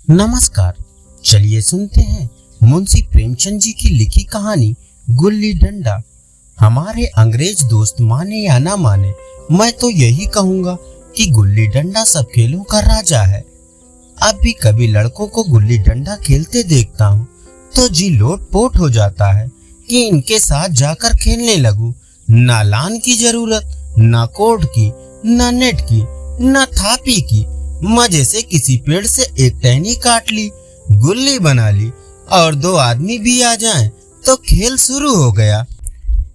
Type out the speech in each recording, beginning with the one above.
नमस्कार। चलिए सुनते हैं मुंशी प्रेमचंद जी की लिखी कहानी गुल्ली डंडा। हमारे अंग्रेज दोस्त माने या ना माने, मैं तो यही कहूँगा कि गुल्ली डंडा सब खेलों का राजा है। अब भी कभी लड़कों को गुल्ली डंडा खेलते देखता हूँ तो जी लोट-पोट हो जाता है कि इनके साथ जाकर खेलने लगूं। ना लान की जरूरत, ना कोर्ट की, ना नेट की, ना थापी की। मजे से किसी पेड़ से एक टहनी काट ली, गुल्ली बना ली और दो आदमी भी आ जाएं तो खेल शुरू हो गया।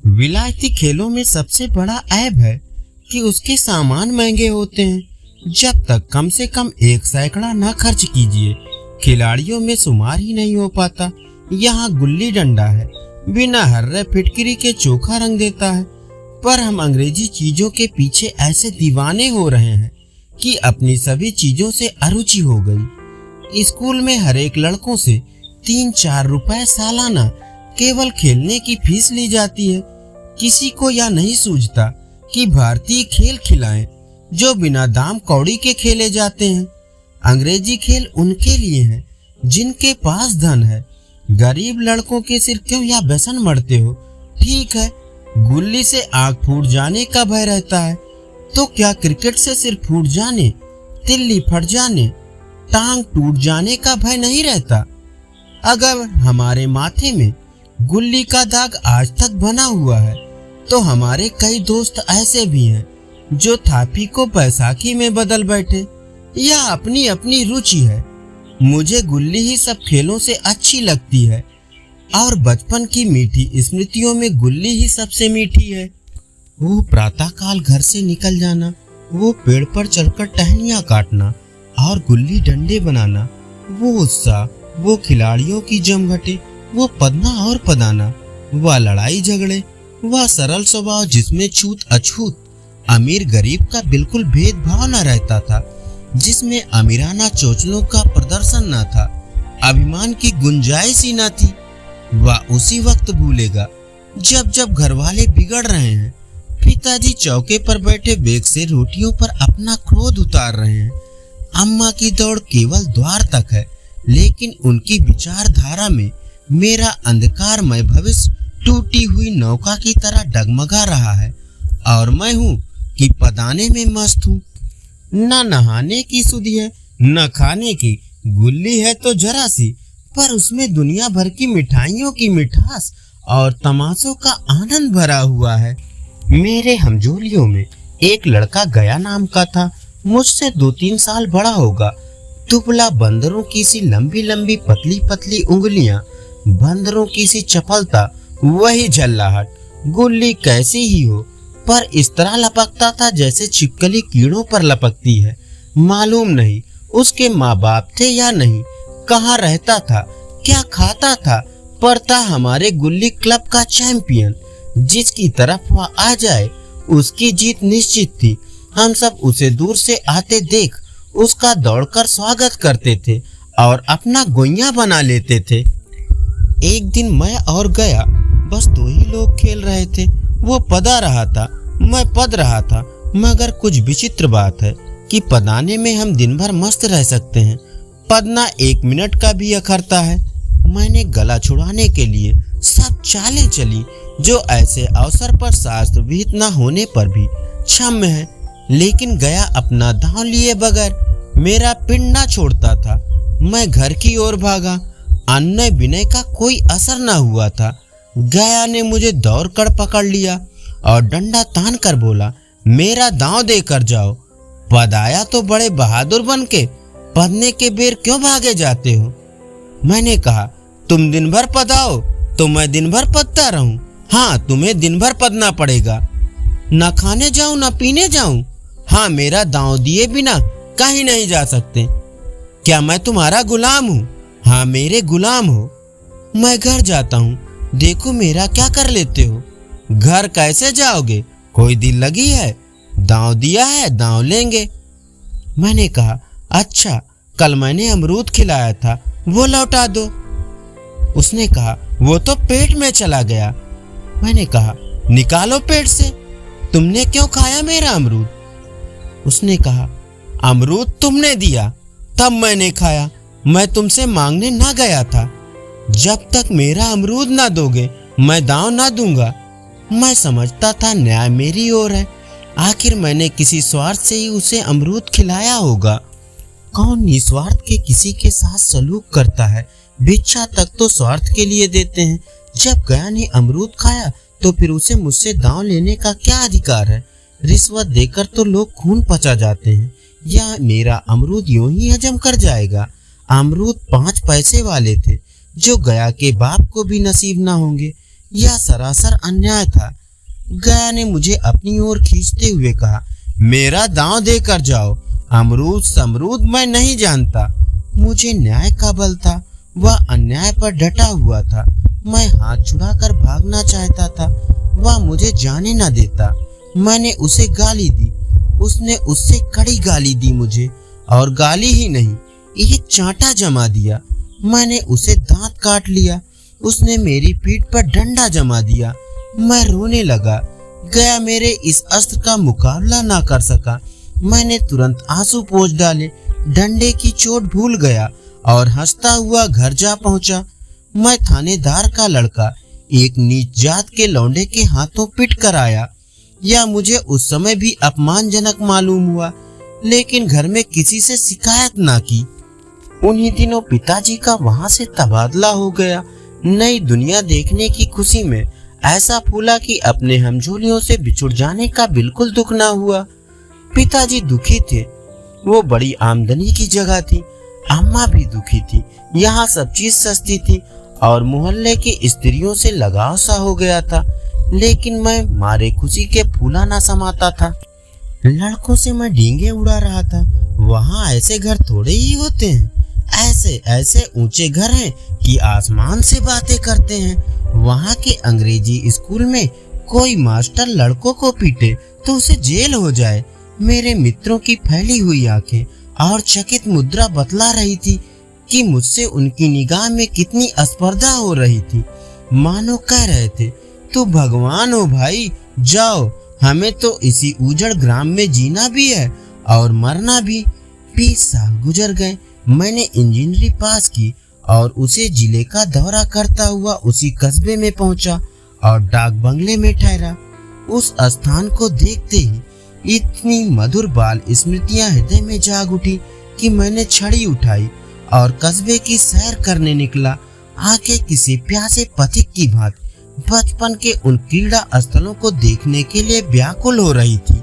विलायती खेलों में सबसे बड़ा ऐब है कि उसके सामान महंगे होते हैं। जब तक कम से कम 1 सैकड़ा ना खर्च कीजिए, खिलाड़ियों में शुमार ही नहीं हो पाता। यहाँ गुल्ली डंडा है, बिना हर्रे फिटकिरी के चोखा रंग देता है। पर हम अंग्रेजी चीजों के पीछे ऐसे दीवाने हो रहे हैं कि अपनी सभी चीजों से अरुचि हो गई। स्कूल में हर एक लड़कों से 3-4 रुपए सालाना केवल खेलने की फीस ली जाती है। किसी को यह नहीं सूझता कि भारतीय खेल खिलाएं जो बिना दाम कौड़ी के खेले जाते हैं। अंग्रेजी खेल उनके लिए हैं जिनके पास धन है। गरीब लड़कों के सिर क्यों या व्यसन मरते हो? ठीक है, गुल्ली से आंख फूट जाने का भय रहता है, तो क्या क्रिकेट से सिर फूट जाने, तिल्ली फट जाने, टांग टूट जाने का भय नहीं रहता? अगर हमारे माथे में गुल्ली का दाग आज तक बना हुआ है तो हमारे कई दोस्त ऐसे भी हैं जो थापी को बैसाखी में बदल बैठे। यह अपनी अपनी रुचि है। मुझे गुल्ली ही सब खेलों से अच्छी लगती है और बचपन की मीठी स्मृतियों में गुल्ली ही सबसे मीठी है। वो प्रातःकाल घर से निकल जाना, वो पेड़ पर चढ़कर टहनियाँ काटना और गुल्ली डंडे बनाना, वो उत्साह, वो खिलाड़ियों की जमघटे, वो पदना और पदाना, वह लड़ाई झगड़े, वह सरल स्वभाव जिसमें छूत अछूत अमीर गरीब का बिल्कुल भेदभाव न रहता था, जिसमें अमीराना चोचलों का प्रदर्शन न था, अभिमान की गुंजाइश ही न थी। वह उसी वक्त भूलेगा जब जब घरवाले बिगड़ रहे हैं, पिताजी चौके पर बैठे बेग से रोटियों पर अपना क्रोध उतार रहे हैं, अम्मा की दौड़ केवल द्वार तक है, लेकिन उनकी विचारधारा में मेरा अंधकारमय भविष्य टूटी हुई नौका की तरह डगमगा रहा है और मैं हूँ कि पदाने में मस्त हूँ। न नहाने की सुधि है, न खाने की। गुल्ली है तो जरा सी, पर उसमें दुनिया भर की मिठाइयों की मिठास और तमाशों का आनंद भरा हुआ है। मेरे हमजोलियों में एक लड़का गया नाम का था, मुझसे 2-3 साल बड़ा होगा। दुबला, बंदरों की सी लंबी लंबी पतली पतली उंगलियां, बंदरों की सी चपलता, वही झल्लाहट। गुल्ली कैसी ही हो, पर इस तरह लपकता था जैसे छिपकली कीड़ों पर लपकती है। मालूम नहीं उसके माँ बाप थे या नहीं, कहाँ रहता था, क्या खाता था, पर था हमारे गुल्ली क्लब का चैंपियन। जिसकी तरफ वह आ जाए उसकी जीत निश्चित थी। हम सब उसे दूर से आते देख उसका दौड़कर स्वागत करते थे और अपना गोइया बना लेते थे। एक दिन मैं और गया, बस 2 ही लोग खेल रहे थे। वो पदा रहा था, मैं पद रहा था। मगर कुछ विचित्र बात है कि पदाने में हम दिन भर मस्त रह सकते हैं, पदना 1 मिनट का भी अखरता है। मैंने गला छुड़ाने के लिए सब चालें चली जो ऐसे अवसर पर शास्त्र विहित न होने पर भी क्षम्य है, लेकिन गया अपना दांव लिए बगैर मेरा पिंड न छोड़ता था। मैं घर की ओर भागा, अन्य विनय का कोई असर न हुआ था। गया ने मुझे दौड़ कर पकड़ लिया और डंडा तान कर बोला, मेरा दांव देकर जाओ। पद आया तो बड़े बहादुर बन के पदने के बेर क्यों भागे जाते हो? मैंने कहा, तुम दिन भर पदाओ तो मैं दिन भर पदता रहूं। हाँ, तुम्हें दिन भर पदना पड़ेगा। न खाने जाऊं न पीने जाऊं। हाँ, मेरा दांव दिए बिना कहीं नहीं जा सकते। क्या मैं तुम्हारा गुलाम हूँ? हाँ, मेरे गुलाम हो। मैं घर जाता हूँ, देखो मेरा क्या कर लेते हो। घर कैसे जाओगे? कोई दिल लगी है? दांव दिया है, दांव लेंगे। मैंने कहा, अच्छा, कल मैंने अमरूद खिलाया था, वो लौटा दो। उसने कहा, वो तो पेट में चला गया। मैंने कहा, निकालो पेट से। तुमने क्यों खाया मेरा अमरूद? उसने कहा, अमरूद तुमने दिया तब मैंने खाया, मैं तुमसे मांगने ना गया था। जब तक मेरा अमरूद ना दोगे मैं दांव ना दूंगा। मैं समझता था न्याय मेरी ओर है। आखिर मैंने किसी स्वार्थ से ही उसे अमरूद खिलाया होगा। कौन निस्वार्थ के किसी के साथ सलूक करता है? भिक्षा तक तो स्वार्थ के लिए देते हैं। जब गया ने अमरूद खाया तो फिर उसे मुझसे दांव लेने का क्या अधिकार है? रिश्वत देकर तो लोग खून पचा जाते हैं, या मेरा अमरूद यूं ही हजम कर जाएगा? अमरूद 5 पैसे वाले थे जो गया के बाप को भी नसीब ना होंगे। यह सरासर अन्याय था। गया ने मुझे अपनी ओर खींचते हुए कहा, मेरा दांव देकर जाओ। अमरूद समरूद मैं नहीं जानता। मुझे न्याय का बल था, वह अन्याय पर डटा हुआ था। मैं हाथ छुड़ाकर भागना चाहता था, वह मुझे जाने न देता। मैंने उसे गाली दी, उसने उससे कड़ी गाली दी मुझे, और गाली ही नहीं, एक चांटा जमा दिया। मैंने उसे दांत काट लिया, उसने मेरी पीठ पर डंडा जमा दिया। मैं रोने लगा। गया मेरे इस अस्त्र का मुकाबला ना कर सका। मैंने तुरंत आंसू पोंछ डाले, डंडे की चोट भूल गया और हंसता हुआ घर जा पहुंचा। मैं थानेदार का लड़का एक नीच जात के लौंडे के हाथों पिट कर आया। यह मुझे उस समय भी अपमानजनक मालूम हुआ, लेकिन घर में किसी से शिकायत ना की। उन्हीं दिनों पिताजी का वहां से तबादला हो गया। नई दुनिया देखने की खुशी में ऐसा फूला कि अपने हमझोलियों से बिछुड़ जाने का बिल्कुल दुख ना हुआ। पिताजी दुखी थे, वो बड़ी आमदनी की जगह थी। अम्मा भी दुखी थी, यहाँ सब चीज सस्ती थी और मोहल्ले की स्त्रियों से लगाव सा हो गया था। लेकिन मैं मारे खुशी के फूला ना समाता था। लड़कों से मैं डींगे उड़ा रहा था। वहाँ ऐसे घर थोड़े ही होते हैं। ऐसे ऐसे ऊंचे घर हैं कि आसमान से बातें करते हैं। वहाँ के अंग्रेजी स्कूल में कोई मास्टर लड़कों को पीटे तो उसे जेल हो जाए। मेरे मित्रों की फैली हुई आंखें और चकित मुद्रा बतला रही थी कि मुझसे उनकी निगाह में कितनी स्पर्धा हो रही थी। मानो कह रहे थे, तू भगवान हो भाई, जाओ, हमें तो इसी उजड़ ग्राम में जीना भी है और मरना भी। 20 साल गुजर गए। मैंने इंजीनियरिंग पास की और उसे जिले का दौरा करता हुआ उसी कस्बे में पहुंचा और डाक बंगले में ठहरा। उस स्थान को देखते ही इतनी मधुर बाल स्मृतियां हृदय में जाग उठी कि मैंने छड़ी उठाई और कस्बे की सैर करने निकला। आंखें किसी प्यासे पथिक की भांति बचपन के उन क्रीड़ा स्थलों को देखने के लिए व्याकुल हो रही थी।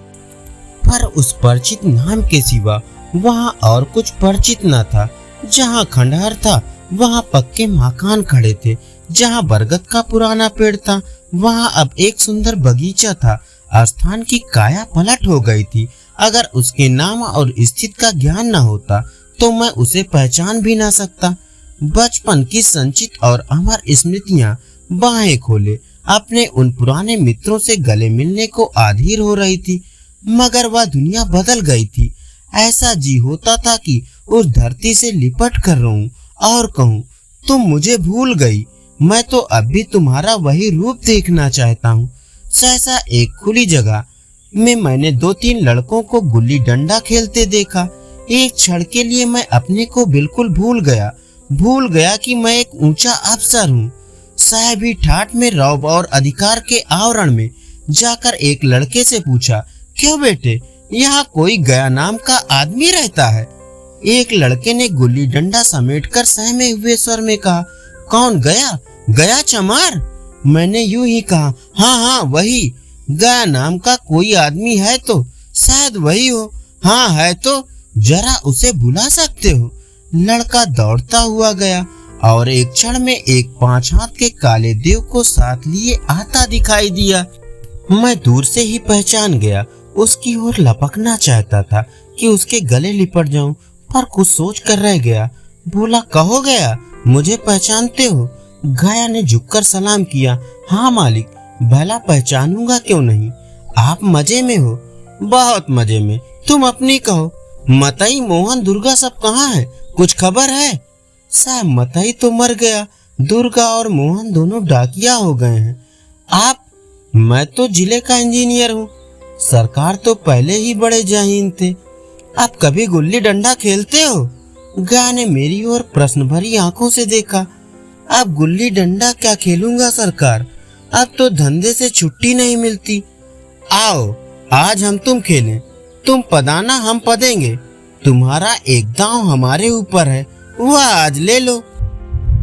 पर उस परिचित नाम के सिवा वहाँ और कुछ परिचित न था। जहाँ खंडहर था वहाँ पक्के मकान खड़े थे। जहाँ बरगद का पुराना पेड़ था वहाँ अब एक सुंदर बगीचा था। स्थान की काया पलट हो गई थी। अगर उसके नाम और स्थिति का ज्ञान न होता तो मैं उसे पहचान भी ना सकता। बचपन की संचित और अमर स्मृतियां बाहें खोले अपने उन पुराने मित्रों से गले मिलने को आधीर हो रही थी। मगर वह दुनिया बदल गई थी। ऐसा जी होता था कि उस धरती से लिपट कर रहूं और कहूं, तुम मुझे भूल गई, मैं तो अब भी तुम्हारा वही रूप देखना चाहता हूँ। सहसा एक खुली जगह में मैंने 2-3 लड़कों को गुल्ली डंडा खेलते देखा। एक क्षण के लिए मैं अपने को बिल्कुल भूल गया कि मैं एक ऊंचा अफसर हूँ। साहबी ठाठ में रौब और अधिकार के आवरण में जाकर एक लड़के से पूछा, क्यों बेटे, यहाँ कोई गया नाम का आदमी रहता है? एक लड़के ने गुल्ली डंडा समेटकर सहमे हुए स्वर में कहा, कौन गया? गया चमार? मैंने यूं ही कहा, हाँ वही। गया नाम का कोई आदमी है तो शायद वही हो। हाँ है तो जरा उसे बुला सकते हो? लड़का दौड़ता हुआ गया और एक क्षण में एक 5 हाथ के काले देव को साथ लिए आता दिखाई दिया। मैं दूर से ही पहचान गया। उसकी ओर लपकना चाहता था कि उसके गले लिपट जाऊं, पर कुछ सोच कर रह गया। बोला, कहो गया, मुझे पहचानते हो? गया ने झुककर सलाम किया। हाँ मालिक, भला पहचानूंगा क्यों नहीं। आप मजे में हो? बहुत मजे में। तुम अपनी कहो। मतई, मोहन, दुर्गा सब कहाँ है? कुछ खबर है? साहब, मतई तो मर गया, दुर्गा और मोहन दोनों डाकिया हो गए हैं। आप? मैं तो जिले का इंजीनियर हूँ। सरकार तो पहले ही बड़े जाहीन थे। आप कभी गुल्ली डंडा खेलते हो? गया ने मेरी ओर प्रश्न भरी आंखों से देखा। अब गुल्ली डंडा क्या खेलूंगा सरकार, अब तो धंधे से छुट्टी नहीं मिलती। आओ आज हम तुम खेलें, तुम पदाना हम पदेंगे, तुम्हारा एक दांव हमारे ऊपर है, वह आज ले लो।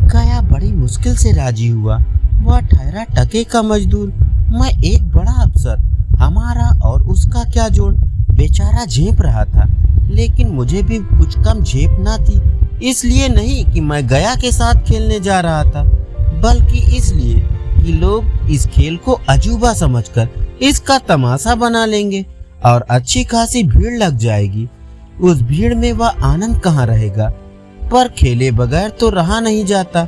गया बड़ी मुश्किल से राजी हुआ। वह ठहरा टके का मजदूर, मैं एक बड़ा अफसर, हमारा और उसका क्या जोड़। बेचारा झेप रहा था, लेकिन मुझे भी कुछ कम झेप ना थी। इसलिए नहीं कि मैं गया के साथ खेलने जा रहा था, बल्कि इसलिए कि लोग इस खेल को अजूबा समझकर इसका तमाशा बना लेंगे और अच्छी खासी भीड़ लग जाएगी। उस भीड़ में वह आनंद कहाँ रहेगा। पर खेले बगैर तो रहा नहीं जाता।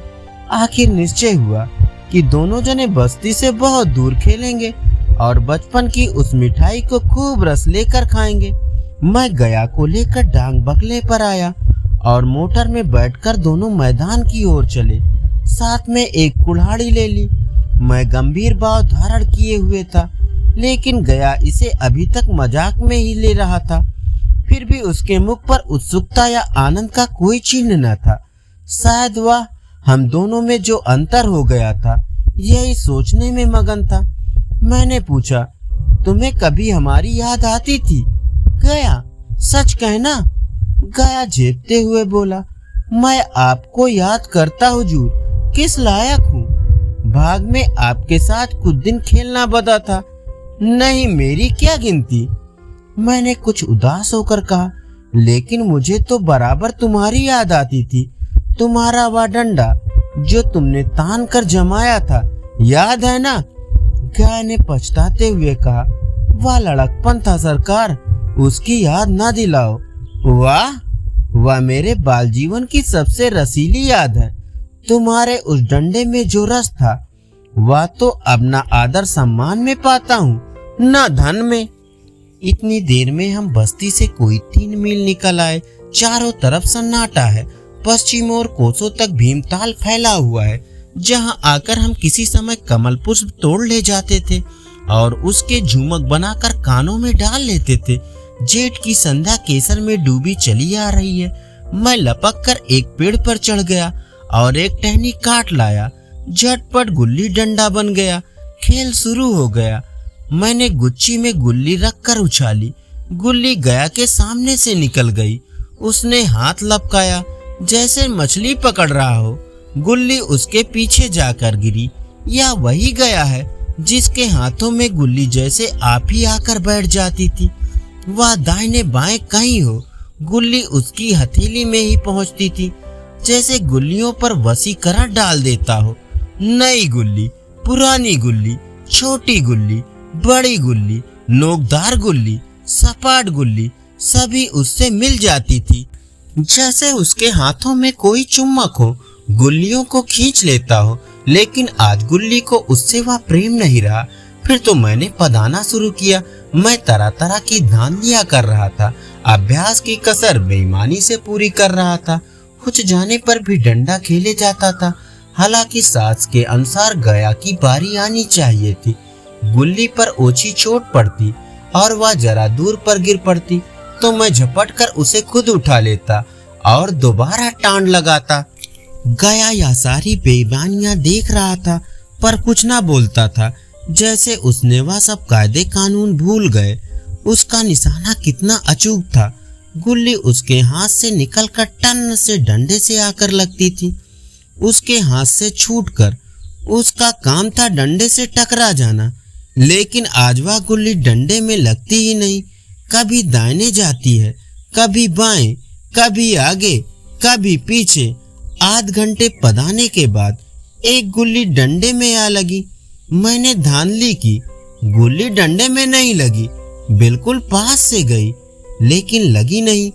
आखिर निश्चय हुआ कि दोनों जने बस्ती से बहुत दूर खेलेंगे और बचपन की उस मिठाई को खूब रस लेकर खाएंगे। मैं गया को लेकर डांग बगले पर आया और मोटर में बैठकर दोनों मैदान की ओर चले। साथ में एक कुल्हाड़ी ले ली। मैं गंभीर भाव धारण किए हुए था, लेकिन गया इसे अभी तक मजाक में ही ले रहा था। फिर भी उसके मुख पर उत्सुकता या आनंद का कोई चिन्ह न था। शायद वह हम दोनों में जो अंतर हो गया था, यही सोचने में मगन था। मैंने पूछा, तुम्हें कभी हमारी याद आती थी? गया, सच कहना। गया झेपते हुए बोला, मैं आपको याद करता हुजूर, किस लायक हूँ। भाग में आपके साथ कुछ दिन खेलना बदा था, नहीं मेरी क्या गिनती। मैंने कुछ उदास होकर कहा, लेकिन मुझे तो बराबर तुम्हारी याद आती थी। तुम्हारा वह डंडा जो तुमने तान कर जमाया था, याद है ना? गया ने पछताते हुए कहा, वह लड़कपन था सरकार, उसकी याद ना दिलाओ। वाह, वह मेरे बाल जीवन की सबसे रसीली याद है। तुम्हारे उस डंडे में जो रस था, वह तो अब ना आदर सम्मान में पाता हूँ, न धन में। इतनी देर में हम बस्ती से कोई 3 मील निकल आए। चारों तरफ सन्नाटा है। पश्चिम और कोसों तक भीमताल फैला हुआ है, जहां आकर हम किसी समय कमल पुष्प तोड़ ले जाते थे और उसके झुमक बनाकर कानों में डाल लेते थे। जेठ की संध्या केसर में डूबी चली आ रही है। मैं लपक कर एक पेड़ पर चढ़ गया और एक टहनी काट लाया। झटपट गुल्ली डंडा बन गया। खेल शुरू हो गया। मैंने गुच्छी में गुल्ली रखकर उछाली। गुल्ली गया के सामने से निकल गई। उसने हाथ लपकाया जैसे मछली पकड़ रहा हो। गुल्ली उसके पीछे जाकर गिरी। या वही गया है जिसके हाथों में गुल्ली जैसे आप ही आकर बैठ जाती थी। वह दाहिने बाएं कहीं हो, गुल्ली उसकी हथेली में ही पहुंचती थी, जैसे गुल्लियों पर वशीकरण डाल देता हो। नई गुल्ली, पुरानी गुल्ली, छोटी गुल्ली, बड़ी गुल्ली, नोकदार गुल्ली, सपाट गुल्ली, सभी उससे मिल जाती थी। जैसे उसके हाथों में कोई चुम्बक हो, गुल्लियों को खींच लेता हो। लेकिन आज गुल्ली को उससे वह प्रेम नहीं रहा। फिर तो मैंने पदाना शुरू किया। मैं तरह तरह की धांधलियां कर रहा था। अभ्यास की कसर बेईमानी से पूरी कर रहा था। कुछ जाने पर भी डंडा खेले जाता था। हालांकि सास के अनुसार गया की बारी आनी चाहिए थी। गुल्ली पर ओछी चोट पड़ती और वह जरा दूर पर गिर पड़ती तो मैं झपट कर उसे खुद उठा लेता और दोबारा टांड लगाता। गया यह सारी बेईमानियां देख रहा था, पर कुछ ना बोलता था, जैसे उसने वह सब कायदे कानून भूल गए। उसका निशाना कितना अचूक था। गुल्ली उसके हाथ से निकलकर टन से डंडे से आकर लगती थी। उसके हाथ से छूटकर उसका काम था डंडे से टकरा जाना। लेकिन आज वह गुल्ली डंडे में लगती ही नहीं। कभी दाहिने जाती है, कभी बाएं, कभी आगे, कभी पीछे। आध घंटे पदाने के बाद एक गुल्ली डंडे में आ लगी। मैंने धांधली की, गुल्ली डंडे में नहीं लगी, बिल्कुल पास से गई, लेकिन लगी नहीं।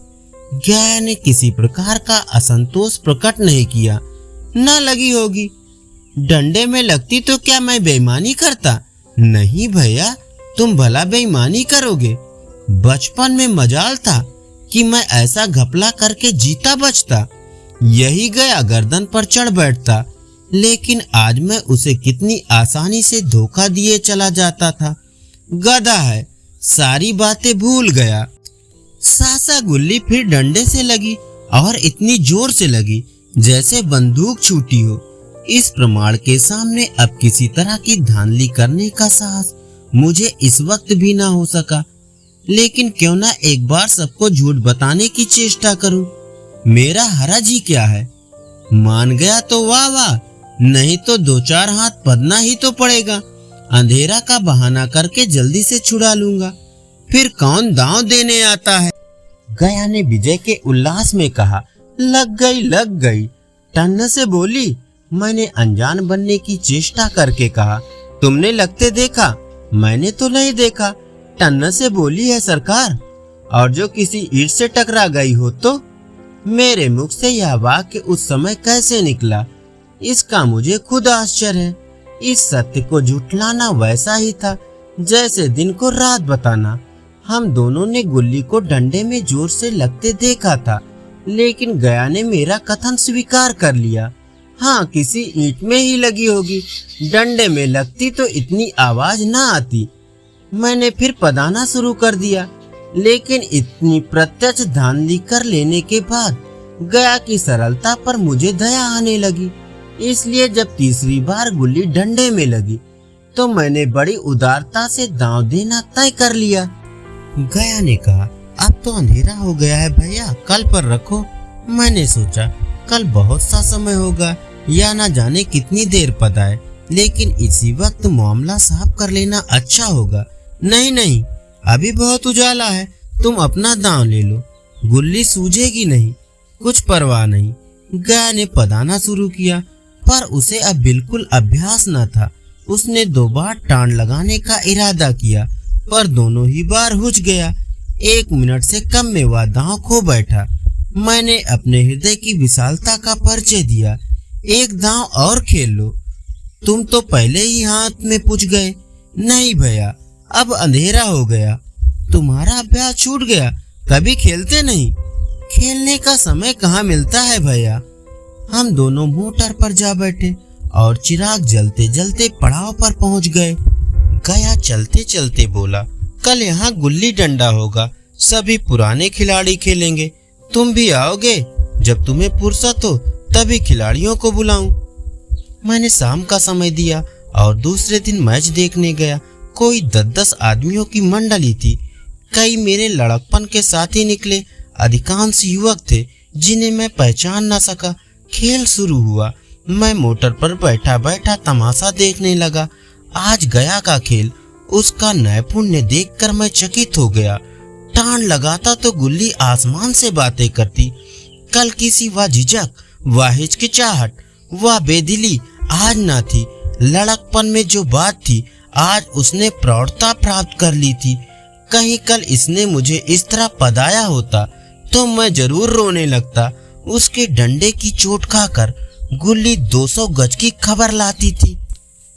गया ने किसी प्रकार का असंतोष प्रकट नहीं किया। ना लगी होगी, डंडे में लगती तो क्या मैं बेईमानी करता? नहीं भैया, तुम भला बेईमानी करोगे? बचपन में मजाल था कि मैं ऐसा घपला करके जीता बचता। यही गया गर्दन पर चढ़ बैठता, लेकिन आज मैं उसे कितनी आसानी से धोखा दिए चला जाता था। गधा है, सारी बातें भूल गया। सासा गुल्ली फिर डंडे से लगी और इतनी जोर से लगी जैसे बंदूक छूटी हो। इस प्रमाण के सामने अब किसी तरह की धांधली करने का साहस मुझे इस वक्त भी ना हो सका। लेकिन क्यों ना एक बार सबको झूठ बताने की चेष्टा करूं। मेरा हरज ही क्या है। मान गया तो वाह वाह, नहीं तो दो चार हाथ पदना ही तो पड़ेगा। अंधेरा का बहाना करके जल्दी से छुड़ा लूंगा, फिर कौन दांव देने आता है। गया ने विजय के उल्लास में कहा, लग गई लग गई। टन्ना से बोली। मैंने अनजान बनने की चेष्टा करके कहा, तुमने लगते देखा? मैंने तो नहीं देखा। टन्ना से बोली है सरकार। और जो किसी ईंट से टकरा गई हो तो? मेरे मुख से यह वाक्य उस समय कैसे निकला, इसका मुझे खुद आश्चर्य है। इस सत्य को झुठलाना वैसा ही था जैसे दिन को रात बताना। हम दोनों ने गुल्ली को डंडे में जोर से लगते देखा था, लेकिन गया ने मेरा कथन स्वीकार कर लिया। हाँ, किसी ईंट में ही लगी होगी। डंडे में लगती तो इतनी आवाज ना आती। मैंने फिर पदाना शुरू कर दिया, लेकिन इतनी प्रत्यक्ष धांधली कर लेने के बाद गया की सरलता पर मुझे दया आने लगी। इसलिए जब तीसरी बार गुल्ली डंडे में लगी तो मैंने बड़ी उदारता से दांव देना तय कर लिया। गया ने कहा, अब तो अंधेरा हो गया है भैया, कल पर रखो। मैंने सोचा कल बहुत सा समय होगा या ना जाने कितनी देर पता है, लेकिन इसी वक्त मामला साफ कर लेना अच्छा होगा। नहीं नहीं, अभी बहुत उजाला है, तुम अपना दांव ले लो, गुल्ली सूझेगी नहीं, कुछ परवाह नहीं। गया ने पदाना शुरू किया, पर उसे अब बिल्कुल अभ्यास न था। उसने 2 बार टाण लगाने का इरादा किया, पर दोनों ही बार हुच गया। 1 मिनट से कम में वह दांव खो बैठा। मैंने अपने हृदय की विशालता का परिचय दिया। एक दांव और खेल लो, तुम तो पहले ही हाथ में पूछ गए। नहीं भैया, अब अंधेरा हो गया, तुम्हारा अभ्यास छूट गया, कभी खेलते नहीं। खेलने का समय कहाँ मिलता है भैया। हम दोनों मोटर पर जा बैठे और चिराग जलते जलते पड़ाव पर पहुंच गए। गया चलते चलते बोला, कल यहाँ गुल्ली डंडा होगा, सभी पुराने खिलाड़ी खेलेंगे, तुम भी आओगे? जब तुम्हें फुर्सत हो तभी खिलाड़ियों को बुलाऊं। मैंने शाम का समय दिया और दूसरे दिन मैच देखने गया। कोई 10-10 आदमियों की मंडली थी। कई मेरे लड़कपन के साथी निकले, अधिकांश युवक थे जिन्हें मैं पहचान न सका। खेल शुरू हुआ। मैं मोटर पर बैठा बैठा तमाशा देखने लगा। आज गया का खेल, उसका नैपुण्य देखकर मैं चकित हो गया। टाण लगाता तो गुल्ली आसमान से बातें करती। कल किसी वह झिझक, वह हिचकिचाहट, वह बेदिली आज ना थी। लड़कपन में जो बात थी आज उसने प्रौढ़ता प्राप्त कर ली थी। कहीं कल इसने मुझे इस तरह पदाया होता तो मैं जरूर रोने लगता। उसके डंडे की चोट खाकर गुल्ली 200 गज की खबर लाती थी।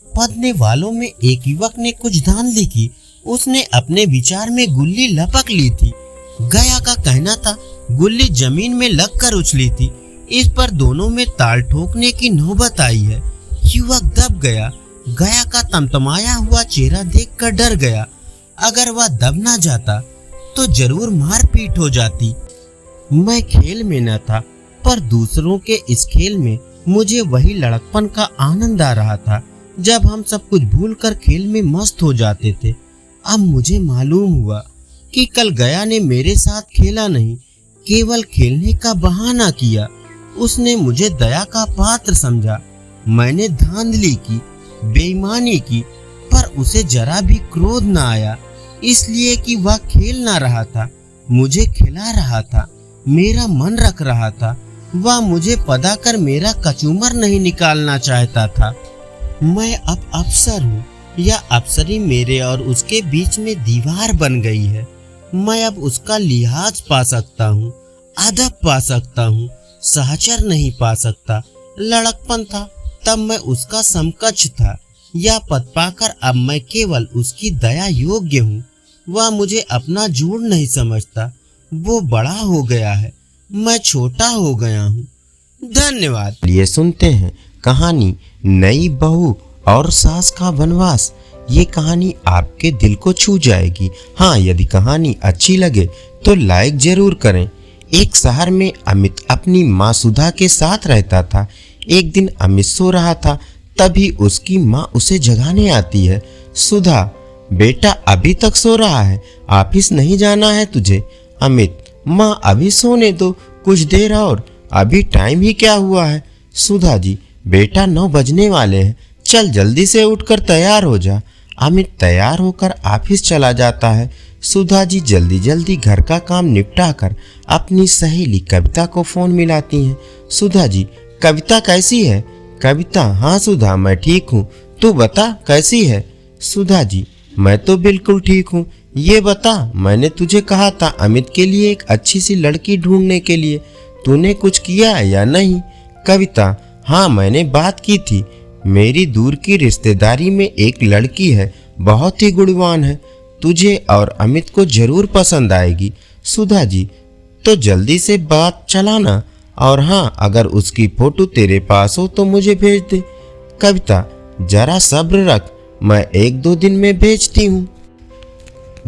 पदने वालों में एक युवक ने कुछ धांधली की। उसने अपने विचार में गुल्ली लपक ली थी। गया का कहना था गुल्ली जमीन में लगकर उछली थी। इस पर दोनों में ताल ठोकने की नौबत आई है। युवक दब गया। गया का तमतमाया हुआ चेहरा देखकर डर गया। अगर वह दब ना जाता तो जरूर मारपीट हो जाती। मैं खेल में न था, पर दूसरों के इस खेल में मुझे वही लड़कपन का आनंद आ रहा था जब हम सब कुछ भूलकर खेल में मस्त हो जाते थे। अब मुझे मालूम हुआ कि कल गया ने मेरे साथ खेला नहीं, केवल खेलने का बहाना किया। उसने मुझे दया का पात्र समझा। मैंने धांधली की, बेईमानी की, पर उसे जरा भी क्रोध न आया, इसलिए कि वह खेल ना रहा था, मुझे खिला रहा था, मेरा मन रख रहा था। वह मुझे पदाकर मेरा कचूमर नहीं निकालना चाहता था। मैं अब अफसर हूँ या अफसरी मेरे और उसके बीच में दीवार बन गई है। मैं अब उसका लिहाज पा सकता हूँ, अदब पा सकता हूँ, सहचर नहीं पा सकता। लड़कपन था तब मैं उसका समकक्ष था, या पद पाकर अब मैं केवल उसकी दया योग्य हूँ। वह मुझे अपना जोड़ नहीं समझता। वो बड़ा हो गया है, मैं छोटा हो गया हूँ। धन्यवाद। ये सुनते हैं कहानी नई बहू और सास का वनवास। ये कहानी आपके दिल को छू जाएगी। हाँ, यदि कहानी अच्छी लगे तो लाइक जरूर करें। एक शहर में अमित अपनी माँ सुधा के साथ रहता था। एक दिन अमित सो रहा था, तभी उसकी माँ उसे जगाने आती है। सुधा, बेटा अभी तक सो रहा है, ऑफिस नहीं जाना है तुझे? अमित, माँ अभी सोने दो, कुछ देर और, अभी टाइम ही क्या हुआ है? सुधा जी, बेटा 9 बजने वाले हैं, चल जल्दी से उठकर तैयार हो जा। अमित तैयार होकर ऑफिस चला जाता है। सुधा जी जल्दी जल्दी घर का काम निपटा कर अपनी सहेली कविता को फोन मिलाती हैं। सुधा जी, कविता कैसी है? कविता, हाँ सुधा मैं ठीक हूँ, तू बता कैसी है? सुधा जी, मैं तो बिल्कुल ठीक हूँ। ये बता, मैंने तुझे कहा था अमित के लिए एक अच्छी सी लड़की ढूंढने के लिए, तूने कुछ किया या नहीं? कविता, हाँ मैंने बात की थी, मेरी दूर की रिश्तेदारी में एक लड़की है, बहुत ही गुणवान है, तुझे और अमित को जरूर पसंद आएगी। सुधा जी, तो जल्दी से बात चलाना, और हाँ अगर उसकी फोटो तेरे पास हो तो मुझे भेज दे। कविता, जरा सब्र रख, मैं 1-2 दिन में भेजती हूँ।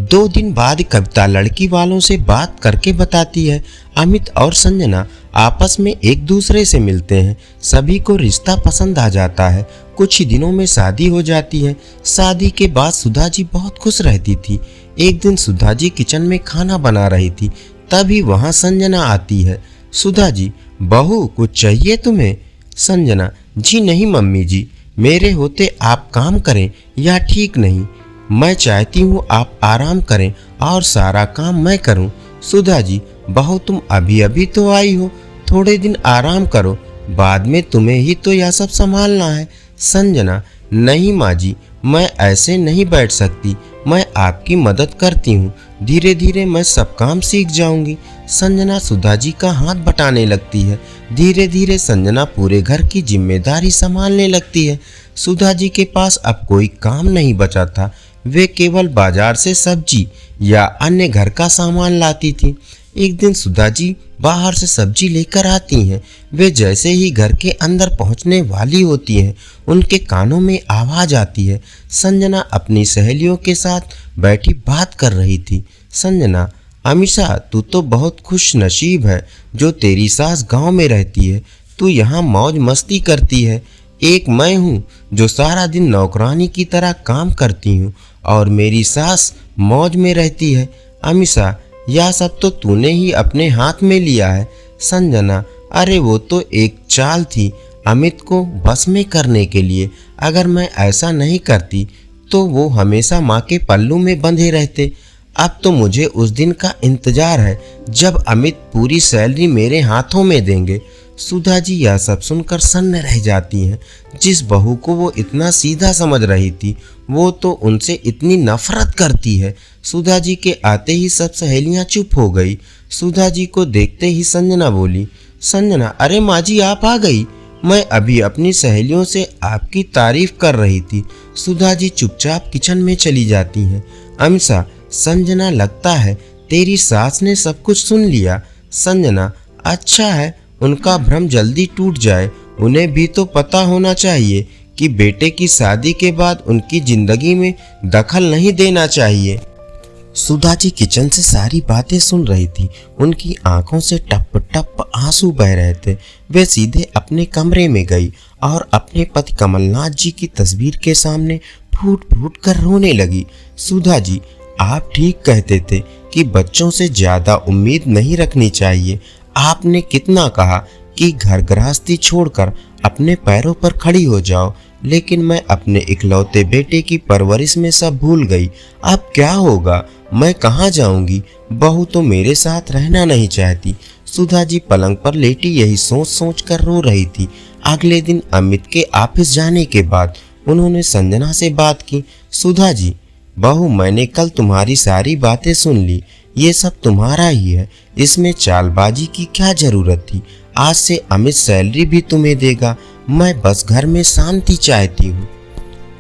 2 दिन बाद कविता लड़की वालों से बात करके बताती है। अमित और संजना आपस में एक दूसरे से मिलते हैं, सभी को रिश्ता पसंद आ जाता है। कुछ ही दिनों में शादी हो जाती है। शादी के बाद सुधा जी बहुत खुश रहती थी। एक दिन सुधा जी किचन में खाना बना रही थी, तभी वहाँ संजना आती है। सुधा जी, बहू कुछ चाहिए तुम्हें? संजना, जी नहीं मम्मी जी, मेरे होते आप काम करें या ठीक नहीं, मैं चाहती हूँ आप आराम करें और सारा काम मैं करूँ। सुधा जी, बहू तुम अभी अभी तो आई हो, थोड़े दिन आराम करो, बाद में तुम्हें ही तो यह सब संभालना है। संजना, नहीं माँ जी, मैं ऐसे नहीं बैठ सकती, मैं आपकी मदद करती हूँ, धीरे धीरे मैं सब काम सीख जाऊंगी। संजना सुधा जी का हाथ बटाने लगती है। धीरे धीरे संजना पूरे घर की जिम्मेदारी संभालने लगती है। सुधा जी के पास अब कोई काम नहीं बचा था, वे केवल बाजार से सब्जी या अन्य घर का सामान लाती थी। एक दिन सुधा जी बाहर से सब्जी लेकर आती हैं। वे जैसे ही घर के अंदर पहुंचने वाली होती हैं, उनके कानों में आवाज आती है। संजना अपनी सहेलियों के साथ बैठी बात कर रही थी। संजना, अमीषा तू तो बहुत खुश नसीब है जो तेरी सास गांव में रहती है, तू यहाँ मौज मस्ती करती है। एक मैं हूँ जो सारा दिन नौकरानी की तरह काम करती हूँ और मेरी सास मौज में रहती है। अमीषा, यह सब तो तूने ही अपने हाथ में लिया है। संजना, अरे वो तो एक चाल थी अमित को बस में करने के लिए, अगर मैं ऐसा नहीं करती तो वो हमेशा माँ के पल्लू में बंधे रहते। अब तो मुझे उस दिन का इंतजार है जब अमित पूरी सैलरी मेरे हाथों में देंगे। सुधा जी यह सब सुनकर सन्न रह जाती हैं। जिस बहू को वो इतना सीधा समझ रही थी, वो तो उनसे इतनी नफरत करती है। सुधा जी के आते ही सब सहेलियां चुप हो गई। सुधा जी को देखते ही संजना बोली, संजना, अरे माँ जी आप आ गई, मैं अभी अपनी सहेलियों से आपकी तारीफ कर रही थी। सुधा जी चुपचाप किचन में चली जाती हैं। अमीषा, संजना लगता है तेरी सास ने सब कुछ सुन लिया। संजना, अच्छा है, उनका भ्रम जल्दी टूट जाए, उन्हें भी तो पता होना चाहिए कि बेटे की शादी के बाद उनकी जिंदगी में दखल नहीं देना चाहिए। सुधा जी किचन से सारी बातें सुन रही थी। उनकी आंखों से टप टप आंसू बह रहे थे। वे सीधे अपने कमरे में गई और अपने पति कमलनाथ जी की तस्वीर के सामने फूट फूट कर रोने लगी। सुधा जी, आप ठीक कहते थे कि बच्चों से ज्यादा उम्मीद नहीं रखनी चाहिए। आपने कितना कहा कि घर गृहस्थी छोड़कर अपने पैरों पर खड़ी हो जाओ, लेकिन मैं अपने इकलौते बेटे की परवरिश में सब भूल गई। अब क्या होगा, मैं कहाँ जाऊंगी? बहू तो मेरे साथ रहना नहीं चाहती। सुधा जी पलंग पर लेटी यही सोच सोच कर रो रही थी। अगले दिन अमित के ऑफिस जाने के बाद उन्होंने संजना से बात की। सुधा जी, बहू मैंने कल तुम्हारी सारी बातें सुन ली, ये सब तुम्हारा ही है, इसमें चालबाजी की क्या जरूरत थी? आज से अमित सैलरी भी तुम्हें देगा, मैं बस घर में शांति चाहती हूँ।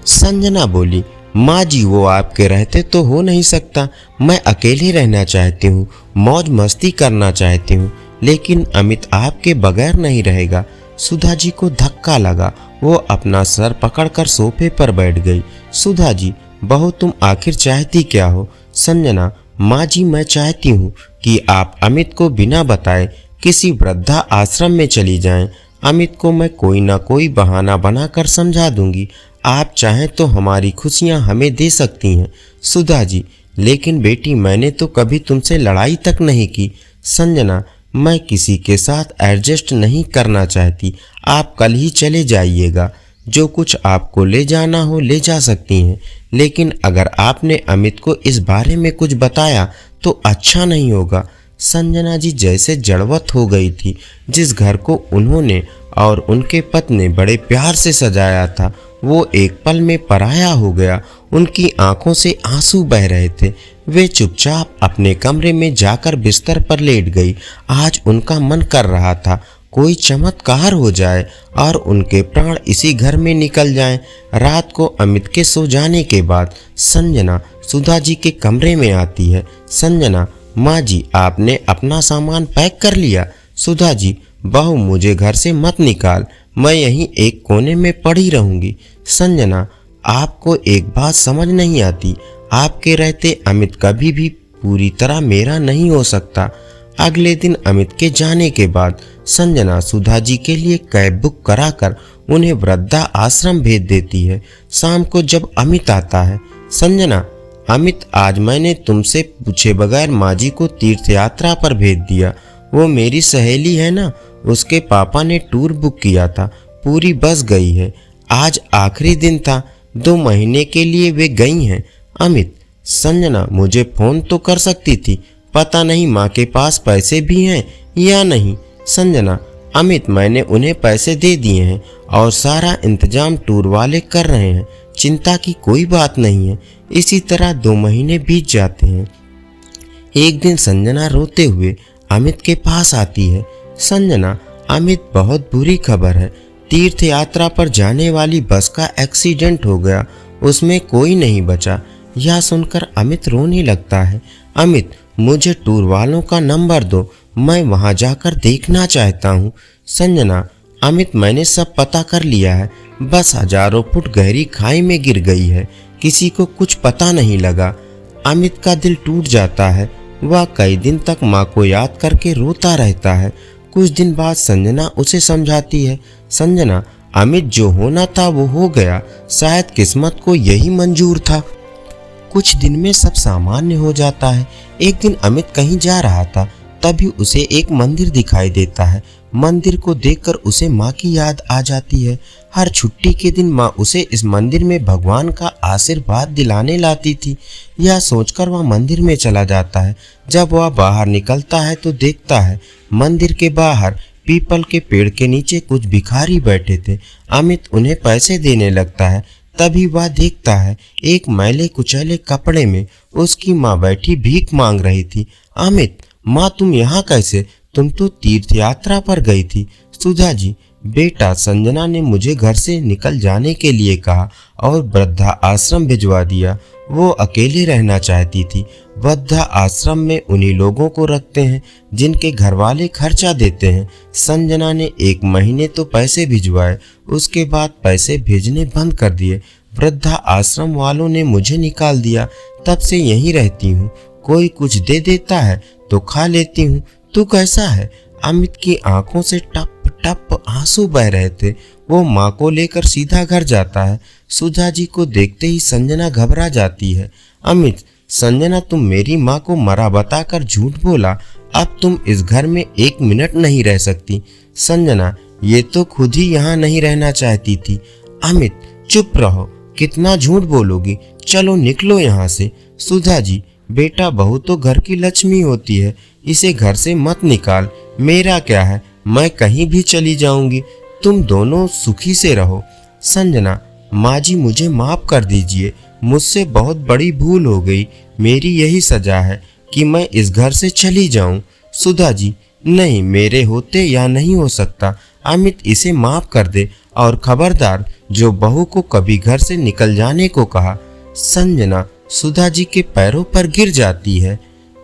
संजना बोली, माँ जी वो आपके रहते तो हो नहीं सकता, मैं अकेले रहना चाहती हूँ, मौज मस्ती करना चाहती हूँ, लेकिन अमित आपके बगैर नहीं रहेगा। सुधा जी को धक्का लगा, वो अपना सर पकड़कर सोफे पर बैठ गई। सुधा जी, बहू तुम आखिर चाहती क्या हो? संजना, माँ जी, मैं चाहती हूँ कि आप अमित को बिना बताए किसी वृद्धा आश्रम में चली जाएं। अमित को मैं कोई ना कोई बहाना बनाकर समझा दूंगी। आप चाहें तो हमारी खुशियाँ हमें दे सकती हैं। सुधा जी, लेकिन बेटी, मैंने तो कभी तुमसे लड़ाई तक नहीं की। संजना, मैं किसी के साथ एडजस्ट नहीं करना चाहती। आप कल ही चले जाइएगा। जो कुछ आपको ले जाना हो ले जा सकती हैं, लेकिन अगर आपने अमित को इस बारे में कुछ बताया तो अच्छा नहीं होगा। संजना जी जैसे जड़वत हो गई थी। जिस घर को उन्होंने और उनके पति ने बड़े प्यार से सजाया था, वो एक पल में पराया हो गया। उनकी आंखों से आंसू बह रहे थे। वे चुपचाप अपने कमरे में जाकर बिस्तर पर लेट गई। आज उनका मन कर रहा था कोई चमत्कार हो जाए और उनके प्राण इसी घर में निकल जाएं। रात को अमित के सो जाने के बाद संजना सुधा जी के कमरे में आती है। संजना, माँ जी, आपने अपना सामान पैक कर लिया? सुधा जी, बहू, मुझे घर से मत निकाल, मैं यहीं एक कोने में पड़ी रहूंगी। संजना, आपको एक बात समझ नहीं आती, आपके रहते अमित कभी भी पूरी तरह मेरा नहीं हो सकता। अगले दिन अमित के जाने के बाद संजना सुधा जी के लिए कैब बुक कराकर उन्हें वृद्धा आश्रम भेज देती है। शाम को जब अमित आता है, संजना, अमित, आज मैंने तुमसे पूछे बगैर माँ जी को तीर्थ यात्रा पर भेज दिया। वो मेरी सहेली है ना, उसके पापा ने टूर बुक किया था, पूरी बस गई है। आज आखिरी दिन था, 2 महीने के लिए वे गई हैं। अमित, संजना, मुझे फोन तो कर सकती थी, पता नहीं माँ के पास पैसे भी हैं या नहीं। संजना, अमित, मैंने उन्हें पैसे दे दिए हैं और सारा इंतजाम टूर वाले कर रहे हैं, चिंता की कोई बात नहीं है। इसी तरह 2 महीने बीत जाते हैं। एक दिन संजना रोते हुए अमित के पास आती है। संजना, अमित, बहुत बुरी खबर है, तीर्थ यात्रा पर जाने वाली बस का एक्सीडेंट हो गया, उसमें कोई नहीं बचा। यह सुनकर अमित रोने लगता है। अमित, मुझे टूर वालों का नंबर दो, मैं वहां जाकर देखना चाहता हूँ। संजना, अमित, मैंने सब पता कर लिया है, बस हजारों फुट गहरी खाई में गिर गई है, किसी को कुछ पता नहीं लगा। अमित का दिल टूट जाता है। वह कई दिन तक माँ को याद करके रोता रहता है। कुछ दिन बाद संजना उसे समझाती है। संजना, अमित, जो होना था वो हो गया, शायद किस्मत को यही मंजूर था। कुछ दिन में सब सामान्य हो जाता है। एक दिन अमित कहीं जा रहा था, तभी उसे एक मंदिर दिखाई देता है। मंदिर को देखकर उसे माँ की याद आ जाती है। हर छुट्टी के दिन माँ उसे इस मंदिर में भगवान का आशीर्वाद दिलाने लाती थी। यह सोचकर वह मंदिर में चला जाता है। जब वह बाहर निकलता है तो देखता है मंदिर के बाहर पीपल के पेड़ के नीचे कुछ भिखारी बैठे थे। अमित उन्हें पैसे देने लगता है। तभी वह देखता है एक मैले कुचैले कपड़े में उसकी माँ बैठी भीख मांग रही थी। अमित, माँ, तुम यहाँ कैसे? तुम तो तीर्थ यात्रा पर गई थी। सुधा जी, बेटा, संजना ने मुझे घर से निकल जाने के लिए कहा और वृद्धा आश्रम भिजवा दिया। वो अकेले रहना चाहती थी। वृद्धा आश्रम में उन्हीं लोगों को रखते हैं जिनके घर वाले खर्चा देते हैं। संजना ने 1 महीने तो पैसे भिजवाए, उसके बाद पैसे भेजने बंद कर दिए। वृद्धा आश्रम वालों ने मुझे निकाल दिया, तब से यहीं रहती हूँ। कोई कुछ दे देता है तो खा लेती हूँ। तू कैसा है? अमित की आंखों से टप टप आंसू बह रहे थे। वो माँ को लेकर सीधा घर जाता है। सुधा जी को देखते ही संजना घबरा जाती है। अमित, संजना, तुम मेरी माँ को मरा बताकर झूठ बोला, अब तुम इस घर में 1 मिनट नहीं रह सकती। संजना, ये तो खुद ही यहाँ नहीं रहना चाहती थी। अमित, चुप रहो, कितना झूठ बोलोगी, चलो निकलो यहाँ से। सुधा जी, बेटा, बहू तो घर की लक्ष्मी होती है, इसे घर से मत निकाल। मेरा क्या है, मैं कहीं भी चली जाऊंगी, तुम दोनों सुखी से रहो। संजना, माँ जी, मुझे माफ कर दीजिए, मुझसे बहुत बड़ी भूल हो गई, मेरी यही सजा है कि मैं इस घर से चली जाऊं। सुधा जी, नहीं, मेरे होते या नहीं हो सकता। अमित, इसे माफ कर दे और खबरदार जो बहू को कभी घर से निकल जाने को कहा। संजना सुधा जी के पैरों पर गिर जाती है।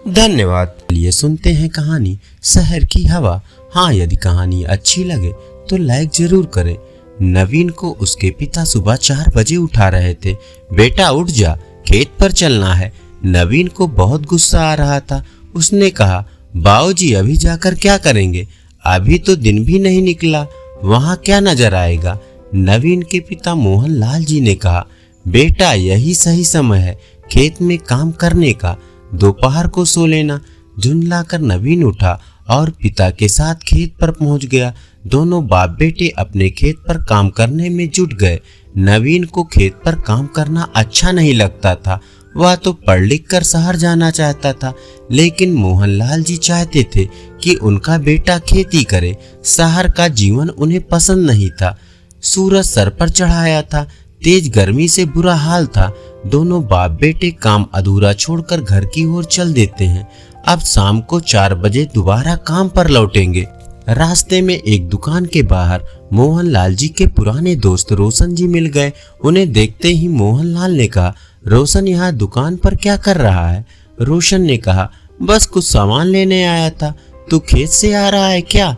धन्यवाद। चलिए सुनते हैं कहानी शहर की हवा। हाँ, यदि कहानी अच्छी लगे तो लाइक जरूर करें। नवीन को उसके पिता सुबह 4 बजे उठा रहे थे। बेटा उठ जा, खेत पर चलना है। नवीन को बहुत गुस्सा आ रहा था। उसने कहा, बाबूजी अभी जाकर क्या करेंगे? अभी तो दिन भी नहीं निकला, वहां क्या नजर आएगा? नवीन के पिता मोहनलाल जी ने कहा, बेटा यही सही समय है खेत में काम करने का, दोपहर को सो लेना। झुंझलाकर नवीन उठा और पिता के साथ खेत पर पहुंच गया। दोनों बाप बेटे अपने खेत पर काम करने में जुट गए। नवीन को खेत पर काम करना अच्छा नहीं लगता था। वह तो पढ़ लिख कर शहर जाना चाहता था, लेकिन मोहनलाल जी चाहते थे कि उनका बेटा खेती करे। शहर का जीवन उन्हें पसंद नहीं था। सूरज सर पर चढ़ाया था, तेज गर्मी से बुरा हाल था। दोनों बाप बेटे काम अधूरा छोड़कर घर की ओर चल देते हैं। अब शाम को 4 बजे दोबारा काम पर लौटेंगे। रास्ते में एक दुकान के बाहर मोहनलाल जी के पुराने दोस्त रोशन जी मिल गए। उन्हें देखते ही मोहनलाल ने कहा, रोशन यहाँ दुकान पर क्या कर रहा है? रोशन ने कहा, बस कुछ सामान लेने आया था। तू खेत से आ रहा है क्या?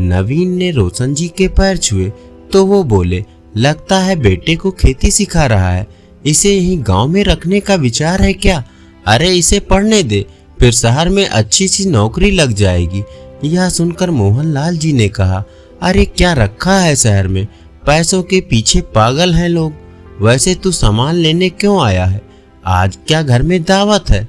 नवीन ने रोशन जी के पैर छुए तो वो बोले, लगता है बेटे को खेती सिखा रहा है। इसे यहीं गांव में रखने का विचार है क्या? अरे इसे पढ़ने दे, फिर शहर में अच्छी सी नौकरी लग जाएगी। यह सुनकर मोहनलाल जी ने कहा, अरे क्या रखा है शहर में? पैसों के पीछे पागल हैं लोग। वैसे तू सामान लेने क्यों आया है? आज क्या घर में दावत है?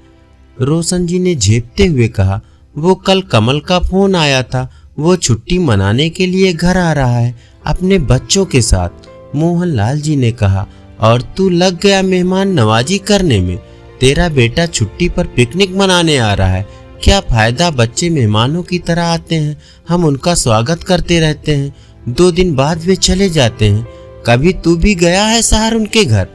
रोशन जी ने झेपते हुए कहा, वो कल कमल का फोन आया था, वो छुट्टी मनाने के लिए घर आ रहा है अपने बच्चों के साथ। मोहनलाल जी ने कहा, और तू लग गया मेहमान नवाजी करने में। तेरा बेटा छुट्टी पर पिकनिक मनाने आ रहा है। क्या फायदा, बच्चे मेहमानों की तरह आते हैं, हम उनका स्वागत करते रहते हैं, 2 दिन बाद वे चले जाते हैं। कभी तू भी गया है शहर उनके घर?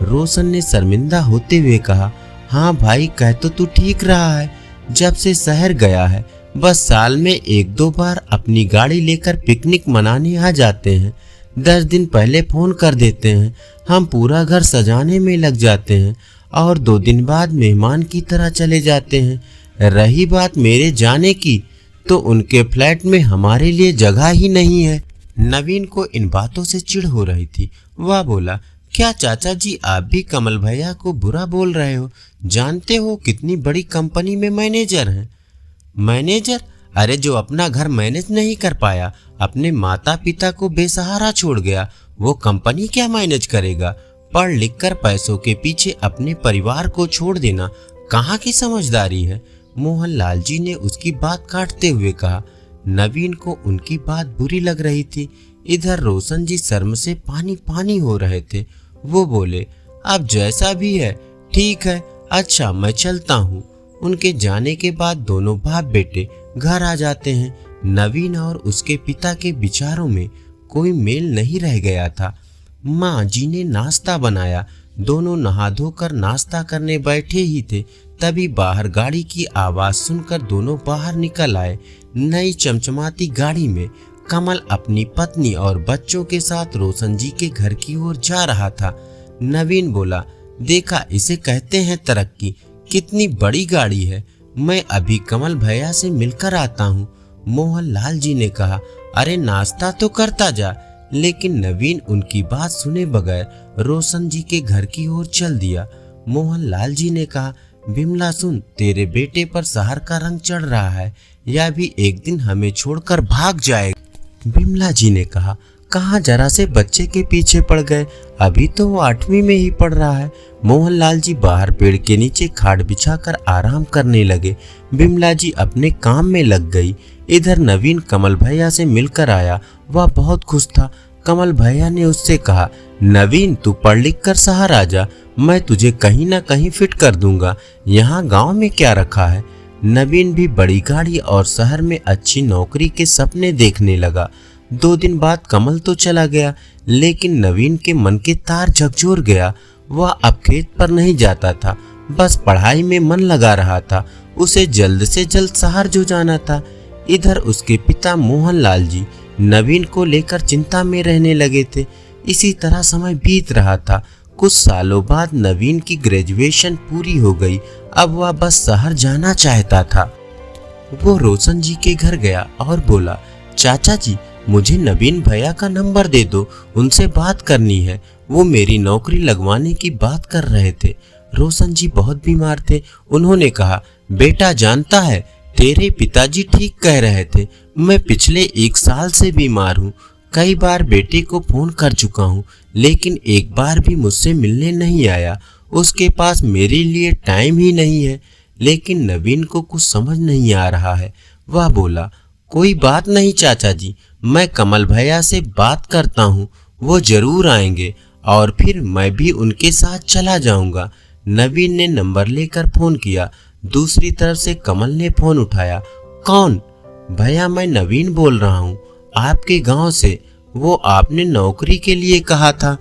रोशन ने शर्मिंदा होते हुए कहा, हाँ भाई, कह तो तू ठीक रहा है। जब से शहर गया है बस साल में 1-2 बार अपनी गाड़ी लेकर पिकनिक मनाने आ जाते हैं। 10 दिन पहले फोन कर देते हैं, हम पूरा घर सजाने में लग जाते हैं और 2 दिन बाद मेहमान की तरह चले जाते हैं। रही बात मेरे जाने की, तो उनके फ्लैट में हमारे लिए जगह ही नहीं है। नवीन को इन बातों से चिढ़ हो रही थी। वह बोला, क्या चाचा जी आप भी कमल भैया को बुरा बोल रहे हो? जानते हो कितनी बड़ी कंपनी में मैनेजर हैं। मैनेजर? अरे जो अपना घर मैनेज नहीं कर पाया, अपने माता पिता को बेसहारा छोड़ गया, वो कंपनी क्या मैनेज करेगा? पढ़ लिख कर पैसों के पीछे अपने परिवार को छोड़ देना कहाँ की समझदारी है? मोहनलाल जी ने उसकी बात काटते हुए कहा। नवीन को उनकी बात बुरी लग रही थी। इधर रोशन जी शर्म से पानी पानी हो रहे थे। वो बोले, अब जैसा भी है ठीक है, अच्छा मैं चलता हूँ। उनके जाने के बाद दोनों बाप बेटे घर आ जाते हैं। नवीन और उसके पिता के विचारों में कोई मेल नहीं रह गया था। माँ जी ने नाश्ता बनाया। दोनों नहा धोकर नाश्ता करने बैठे ही थे, तभी बाहर गाड़ी की आवाज सुनकर दोनों बाहर निकल आए। नई चमचमाती गाड़ी में कमल अपनी पत्नी और बच्चों के साथ रोशन जी के घर की ओर जा रहा था। नवीन बोला, देखा इसे कहते हैं तरक्की, कितनी बड़ी गाड़ी है। मैं अभी कमल भैया से मिलकर आता हूँ। मोहनलाल जी ने कहा, अरे नाश्ता तो करता जा। लेकिन नवीन उनकी बात सुने बगैर रोशन जी के घर की ओर चल दिया। मोहनलाल जी ने कहा, बिमला सुन, तेरे बेटे पर शहर का रंग चढ़ रहा है, यह भी एक दिन हमें छोड़कर भाग जाएगा। बिमला जी ने कहा, कहाँ जरा से बच्चे के पीछे पड़ गए, अभी तो वो 8वीं में ही पढ़ रहा है। मोहनलाल जी बाहर पेड़ के नीचे खाट बिछाकर आराम करने लगे। बिमला जी अपने काम में लग गई। इधर नवीन कमल भैया से मिलकर आया। वह बहुत खुश था। कमल भैया ने उससे कहा, नवीन तू पढ़ लिख कर शहर आ जा, मैं तुझे कहीं ना कहीं फिट कर दूंगा। यहाँ गांव में क्या रखा है। नवीन भी बड़ी गाड़ी और शहर में अच्छी नौकरी के सपने देखने लगा। 2 दिन बाद कमल तो चला गया, लेकिन नवीन के मन के तार झकझोर गया। वह अब खेत पर नहीं जाता था, बस पढ़ाई में मन लगा रहा था। उसे जल्द से जल्द शहर जो जाना था। इधर उसके पिता मोहनलाल जी नवीन को लेकर चिंता में रहने लगे थे। इसी तरह समय बीत रहा था। कुछ सालों बाद नवीन की ग्रेजुएशन पूरी हो गई। अब वह बस शहर जाना चाहता था। वो रोशन जी के घर गया और बोला, चाचा जी मुझे नवीन भैया का नंबर दे दो, उनसे बात करनी है। वो मेरी नौकरी लगवाने की बात कर रहे थे। रोशन जी बहुत बीमार थे। उन्होंने कहा, बेटा जानता है तेरे पिताजी ठीक कह रहे थे, मैं पिछले 1 साल से बीमार हूँ। कई बार बेटे को फोन कर चुका हूँ, लेकिन एक बार भी मुझसे मिलने नहीं आया। उसके पास मेरे लिए टाइम ही नहीं है। लेकिन नवीन को कुछ समझ नहीं आ रहा है। वह बोला, कोई बात नहीं चाचा जी, मैं कमल भैया से बात करता हूँ, वो जरूर आएंगे और फिर मैं भी उनके साथ चला जाऊंगा। नवीन ने नंबर लेकर फोन किया। दूसरी तरफ से कमल ने फोन उठाया। कौन? भैया मैं नवीन बोल रहा हूँ, आपके गांव से। वो आपने नौकरी के लिए कहा था।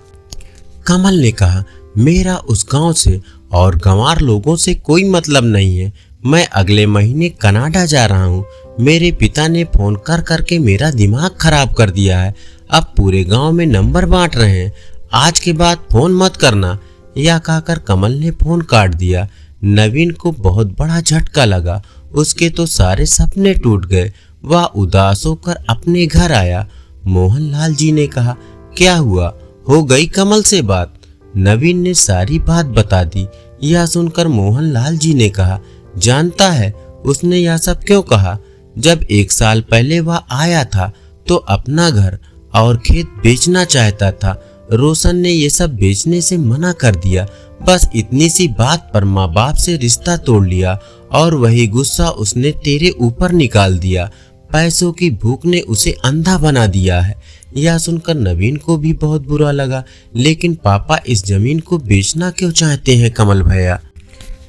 कमल ने कहा, मेरा उस गांव से और गंवार लोगों से कोई मतलब नहीं है। मैं अगले महीने कनाडा जा रहा हूँ। मेरे पिता ने फोन कर करके मेरा दिमाग खराब कर दिया है। अब पूरे गांव में नंबर बांट रहे हैं, आज के बाद फोन मत करना। यह कहकर कमल ने फोन काट दिया। नवीन को बहुत बड़ा झटका लगा। उसके तो सारे सपने टूट गए। वह उदास होकर अपने घर आया। मोहनलाल जी ने कहा, क्या हुआ, हो गई कमल से बात? नवीन ने सारी बात बता दी। यह सुनकर मोहनलाल जी ने कहा, जानता है उसने यह सब क्यों कहा? जब 1 साल पहले वह आया था तो अपना घर और खेत बेचना चाहता था। रोशन ने ये सब बेचने से मना कर दिया। बस इतनी सी बात पर माँ बाप से रिश्ता तोड़ लिया और वही गुस्सा उसने तेरे ऊपर निकाल दिया। पैसों की भूख ने उसे अंधा बना दिया है। यह सुनकर नवीन को भी बहुत बुरा लगा। लेकिन पापा इस जमीन को बेचना क्यों चाहते हैं कमल भैया?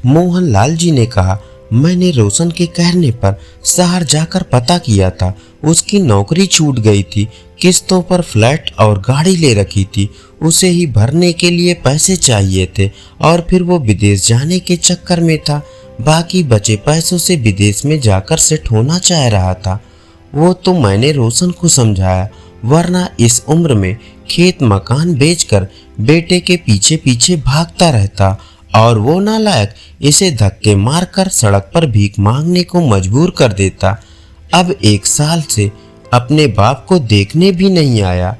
मोहनलाल जी ने कहा, मैंने रोशन के कहने पर शहर जाकर पता किया था। उसकी नौकरी छूट गई थी। किस्तों पर फ्लैट और गाड़ी ले रखी थी। उसे ही भरने के लिए पैसे चाहिए थे और फिर वो विदेश जाने के चक्कर में था। बाकी बचे पैसों से विदेश में जाकर सेट होना चाह रहा था। वो तो मैंने रोशन को समझाया, वरना इस उम्र में खेत मकान बेचकर बेटे के पीछे पीछे भागता रहता और वो नालायक इसे धक्के मारकर सड़क पर भीख मांगने को मजबूर कर देता। अब 1 साल से अपने बाप को देखने भी नहीं आया।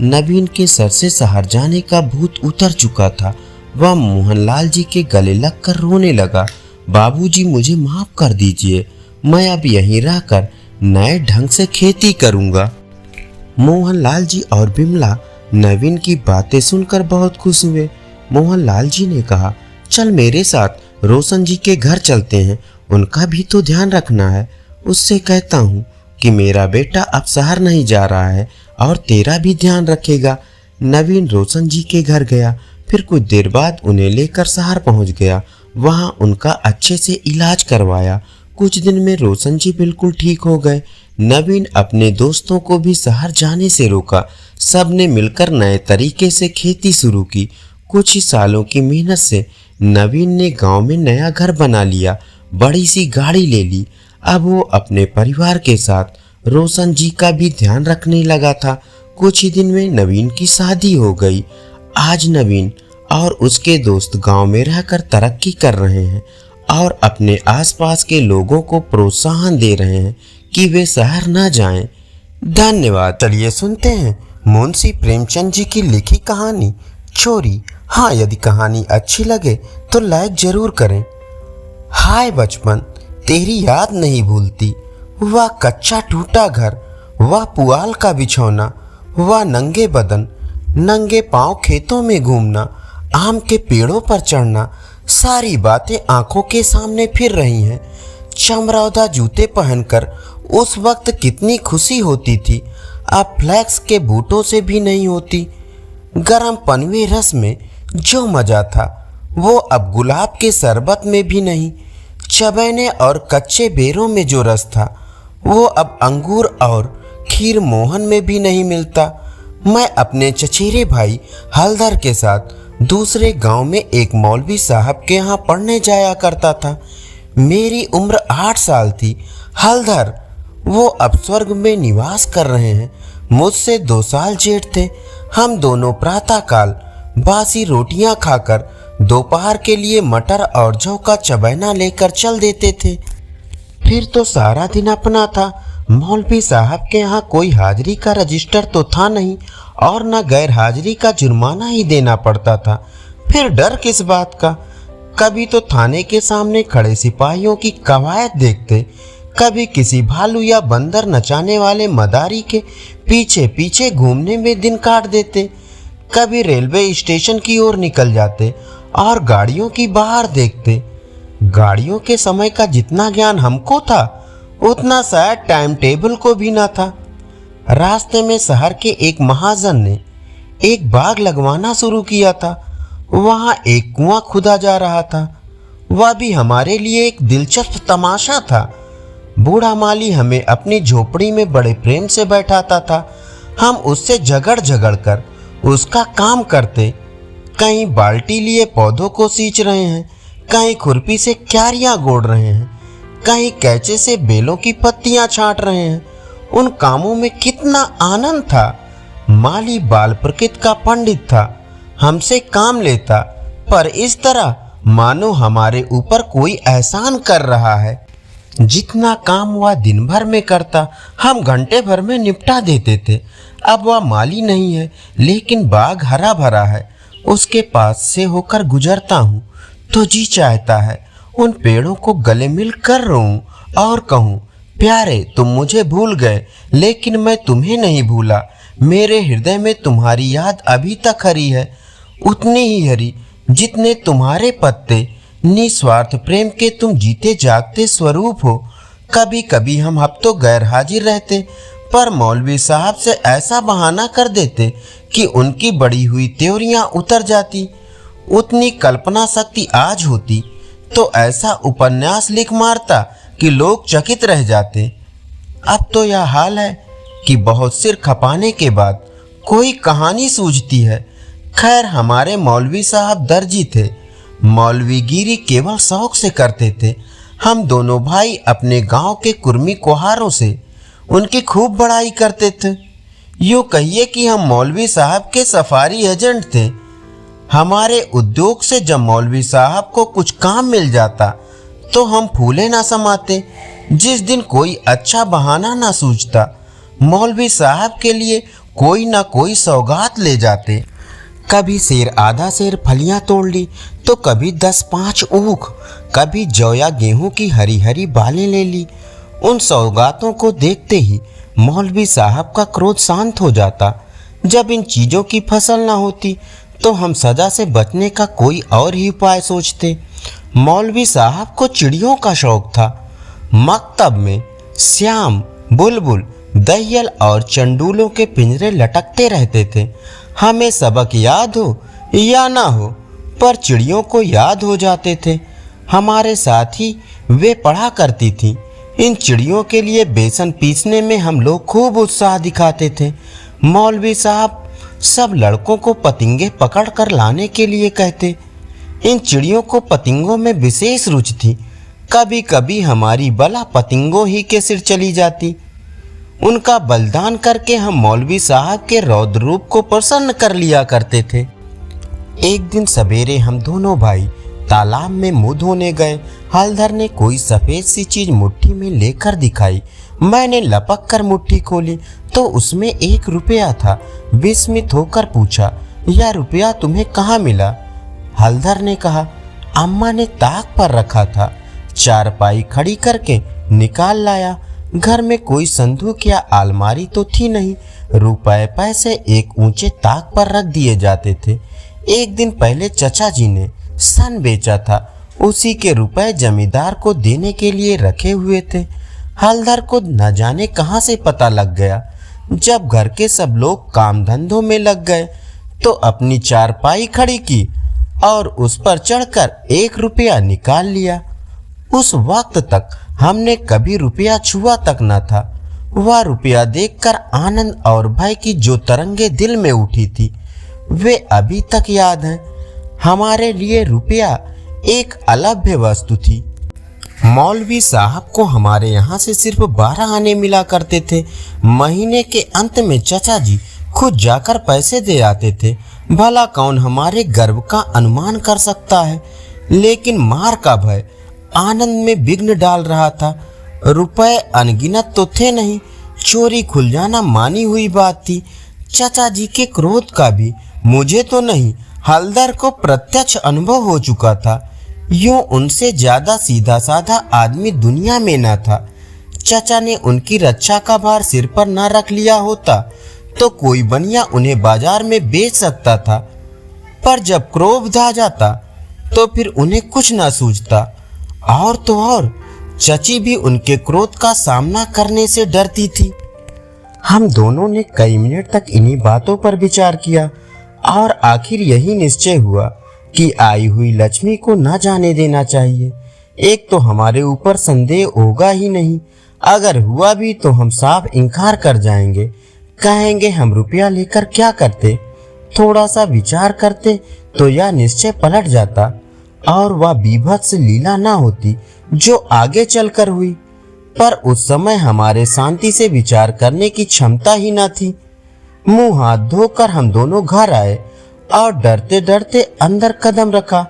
नवीन के सर से शहर जाने का भूत उतर चुका था। वह मोहनलाल जी के गले लगकर रोने लगा। बाबूजी मुझे माफ कर दीजिए, मैं अब यहीं रहकर नए ढंग से खेती करूंगा। मोहनलाल जी और बिमला नवीन की बातें सुनकर बहुत खुश हुए। मोहनलाल जी ने कहा, चल मेरे साथ रोशन जी के घर चलते हैं, उनका भी तो ध्यान रखना है। उससे कहता हूँ कि मेरा बेटा अब शहर नहीं जा रहा है और तेरा भी ध्यान रखेगा। नवीन रोशन जी के घर गया। फिर कुछ देर बाद उन्हें लेकर शहर पहुँच गया। वहाँ उनका अच्छे से इलाज करवाया। कुछ दिन में रोशन जी बिल्कुल ठीक हो गए। नवीन अपने दोस्तों को भी शहर जाने से रोका। सब ने मिलकर नए तरीके से खेती शुरू की। कुछ ही सालों की मेहनत से नवीन ने गांव में नया घर बना लिया, बड़ी सी गाड़ी ले ली। अब वो अपने परिवार के साथ रोशन जी का भी ध्यान रखने लगा था। कुछ ही दिन में नवीन की शादी हो गई। आज नवीन और उसके दोस्त गांव में रहकर तरक्की कर रहे हैं और अपने आसपास के लोगों को प्रोत्साहन दे रहे हैं कि वे शहर न जाएं। धन्यवाद। चलिए सुनते हैं मुंशी प्रेमचंद जी की लिखी कहानी चोरी। हाँ, यदि कहानी अच्छी लगे तो लाइक जरूर करें। हाय बचपन, तेरी याद नहीं भूलती। वह कच्चा टूटा घर, वह पुआल का बिछौना, वह नंगे बदन नंगे पांव खेतों में घूमना, आम के पेड़ों पर चढ़ना, सारी बातें आंखों के सामने फिर रही हैं। चमरौदा जूते पहनकर उस वक्त कितनी खुशी होती थी, अब फ्लैक्स के बूटों से भी नहीं होती। गरम पनवे रस में जो मज़ा था वो अब गुलाब के शरबत में भी नहीं। चबैने और कच्चे बेरों में जो रस था वो अब अंगूर और खीर मोहन में भी नहीं मिलता। मैं अपने चचेरे भाई हलधर के साथ दूसरे गांव में एक मौलवी साहब के यहाँ पढ़ने जाया करता था। मेरी उम्र 8 साल थी। हलधर वो अब स्वर्ग में निवास कर रहे हैं, मुझसे 2 साल जेठ थे। हम दोनों प्रातःकाल बासी रोटियां खाकर दोपहर के लिए मटर और जौ का चबैना लेकर चल देते थे। फिर तो सारा दिन अपना था। मौलवी साहब के यहाँ कोई हाजिरी का रजिस्टर तो था नहीं और न गैर हाजिरी का जुर्माना ही देना पड़ता था। फिर डर किस बात का। कभी तो थाने के सामने खड़े सिपाहियों की कवायद देखते, कभी किसी भालू या बंदर नचाने वाले मदारी के पीछे पीछे घूमने में दिन काट देते, कभी रेलवे स्टेशन की ओर निकल जाते और गाड़ियों की बाहर देखते। गाड़ियों के समय का जितना ज्ञान हमको था, उतना शायद टाइम टेबल को भी ना था। रास्ते में शहर के एक महाजन ने एक बाग लगवाना शुरू किया था। वहाँ एक कुआं खुदा जा रहा था। वह भी हमारे लिए एक दिलचस्प तमाशा था। बूढ़ा माली हमें अपनी झोपड़ी में बड़े प्रेम से बैठाता था। हम उससे झगड़ झगड़ कर उसका काम करते। कहीं बाल्टी लिए पौधों को सींच रहे हैं, कहीं खुरपी से क्यारियां गोड़ रहे हैं, कहीं कैंचे से बेलों की पत्तियां छांट रहे हैं। उन कामों में कितना आनंद था। माली बाल प्रकृति का पंडित था, हमसे काम लेता, पर इस तरह मानो हमारे ऊपर कोई एहसान कर रहा है। जितना काम वह दिन भर में करता, हम घंटे भर में निपटा देते थे। अब वह माली नहीं है, लेकिन बाग हरा भरा है। उसके पास से होकर गुजरता हूँ तो जी चाहता है उन पेड़ों को गले मिल कर रोऊं और कहूँ, प्यारे तुम मुझे भूल गए, लेकिन मैं तुम्हें नहीं भूला। मेरे हृदय में तुम्हारी याद अभी तक हरी है, उतनी ही हरी जितने तुम्हारे पत्ते। निस्वार्थ प्रेम के तुम जीते जागते स्वरूप हो। कभी कभी हम हफ्तों गैर हाजिर रहते, पर मौलवी साहब से ऐसा बहाना कर देते कि उनकी बड़ी हुई त्योरियां उतर जाती। उतनी कल्पना शक्ति आज होती तो ऐसा उपन्यास लिख मारता कि लोग चकित रह जाते। अब तो यह हाल है कि बहुत सिर खपाने के बाद कोई कहानी सूझती है। खैर, हमारे मौलवी साहब दर्जी थे। मौलवीगिरी केवल शौक से करते थे। हम दोनों भाई अपने गांव के कुर्मी कुहारों से उनकी खूब बड़ाई करते थे। यूँ कहिए कि हम मौलवी साहब के सफारी एजेंट थे। हमारे उद्योग से जब मौलवी साहब को कुछ काम मिल जाता तो हम फूले ना समाते। जिस दिन कोई अच्छा बहाना ना सूझता, मौलवी साहब के लिए कोई ना कोई सौगात ले जाते। कभी सेर आधा सेर फलियां तोड़ ली तो कभी 10-5 ऊख, कभी जौ या गेहूं की हरी हरी बालें ले ली। उन सौगातों को देखते ही मौलवी साहब का क्रोध शांत हो जाता। जब इन चीज़ों की फसल ना होती तो हम सजा से बचने का कोई और ही उपाय सोचते। मौलवी साहब को चिड़ियों का शौक था। मकतब में श्याम, बुलबुल, दहियल और चंडूलों के पिंजरे लटकते रहते थे। हमें सबक याद हो या ना हो, पर चिड़ियों को याद हो जाते थे। हमारे साथ ही वे पढ़ा करती थीं। इन चिड़ियों के लिए बेसन पीसने में हम लोग खूब उत्साह दिखाते थे। मौलवी साहब सब लड़कों को पतंगे पकड़ कर लाने के लिए कहते। इन चिड़ियों को पतंगों में विशेष रुचि थी। कभी कभी हमारी बला पतंगों ही के सिर चली जाती। उनका बलिदान करके हम मौलवी साहब के रौद्र रूप को प्रसन्न कर लिया करते थे। एक दिन सवेरे हम दोनों भाई तालाब में मुँह धोने गए। हलधर ने कोई सफ़ेद सी चीज़ मुट्ठी में लेकर दिखाई। मैंने लपक कर मुट्ठी खोली तो उसमें 1 रुपया था। विस्मित होकर पूछा, यह रुपया तुम्हें कहाँ मिला? हलधर ने कहा, अम्मा ने ताक पर रखा था, चारपाई खड़ी करके निकाल लाया। घर में कोई संदूक या अलमारी तो थी नहीं। रुपए पैसे एक ऊंचे ताक पर रख दिए जाते थे। एक दिन पहले चचा जी ने सन बेचा था, उसी के रुपए जमींदार को देने के लिए रखे हुए थे। हलधर को न जाने कहाँ से पता लग गया। जब घर के सब लोग काम धंधों में लग गए तो अपनी चारपाई खड़ी की और उस पर चढ़कर 1 रुपया निकाल लिया। उस वक्त तक हमने कभी रुपया छुआ तक न था। वह रुपया देखकर आनंद और भय की जो तरंगे दिल में उठी थी, वे अभी तक याद हैं। हमारे लिए रुपया एक अलभ्य वस्तु थी। मौलवी साहब को हमारे यहाँ से सिर्फ 12 आने मिला करते थे। महीने के अंत में चचा जी खुद जाकर पैसे दे आते थे। भला कौन हमारे गर्व का अनुमान कर सकता है, लेकिन मार का भय आनंद में विघ्न डाल रहा था। रुपए अनगिनत तो थे नहीं, चोरी खुल जाना मानी हुई बात थी। चचा जी के क्रोध का भी मुझे तो नहीं, हलधर को प्रत्यक्ष अनुभव हो चुका था। यूं उनसे ज्यादा सीधा साधा आदमी दुनिया में न था। चाचा ने उनकी रक्षा का भार सिर पर न रख लिया होता तो कोई बनिया उन्हें बाजार में बेच सकता था, पर जब क्रोध आ जाता तो फिर उन्हें कुछ न सूझता। और तो और चची भी उनके क्रोध का सामना करने से डरती थी। हम दोनों ने कई मिनट तक इन्हीं बातों पर विचार किया और आखिर यही निश्चय हुआ कि आई हुई लक्ष्मी को न जाने देना चाहिए। एक तो हमारे ऊपर संदेह होगा ही नहीं, अगर हुआ भी तो हम साफ इनकार कर जाएंगे, कहेंगे हम रुपया लेकर क्या करते। थोड़ा सा विचार करते तो यह निश्चय पलट जाता और वह बीभत्स लीला ना होती जो आगे चलकर हुई। पर उस समय हमारे शांति से विचार करने की क्षमता ही न थी। मुंह हाथ धोकर हम दोनों घर आए और डरते डरते अंदर कदम रखा।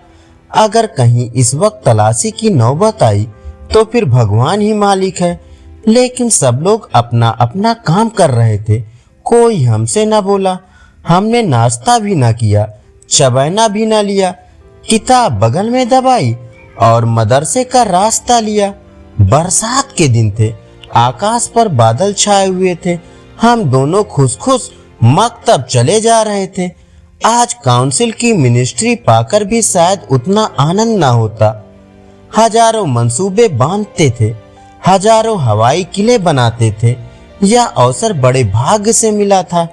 अगर कहीं इस वक्त तलाशी की नौबत आई तो फिर भगवान ही मालिक है। लेकिन सब लोग अपना अपना काम कर रहे थे, कोई हमसे न बोला। हमने नाश्ता भी न किया, चबैना भी न लिया, किताब बगल में दबाई और मदरसे का रास्ता लिया। बरसात के दिन थे, आकाश पर बादल छाए हुए थे। हम दोनों खुश खुश मकतब चले जा रहे थे। आज काउंसिल की मिनिस्ट्री पाकर भी शायद उतना आनंद ना होता। हजारों मंसूबे बांधते थे, हजारों हवाई किले बनाते थे। यह अवसर बड़े भाग्य से मिला था।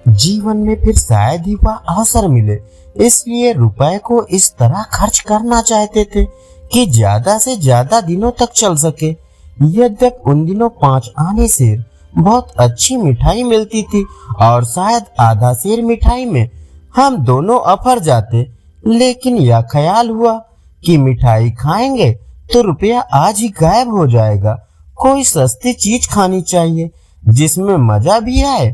जीवन में फिर शायद ही वह अवसर मिले, इसलिए रुपए को इस तरह खर्च करना चाहते थे कि ज्यादा से ज्यादा दिनों तक चल सके। यद्यपि उन दिनों 5 आने सेर बहुत अच्छी मिठाई मिलती थी और शायद आधा सेर मिठाई में हम दोनों अफर जाते, लेकिन यह ख्याल हुआ कि मिठाई खाएंगे तो रुपया आज ही गायब हो जाएगा। कोई सस्ती चीज खानी चाहिए जिसमें मजा भी आए,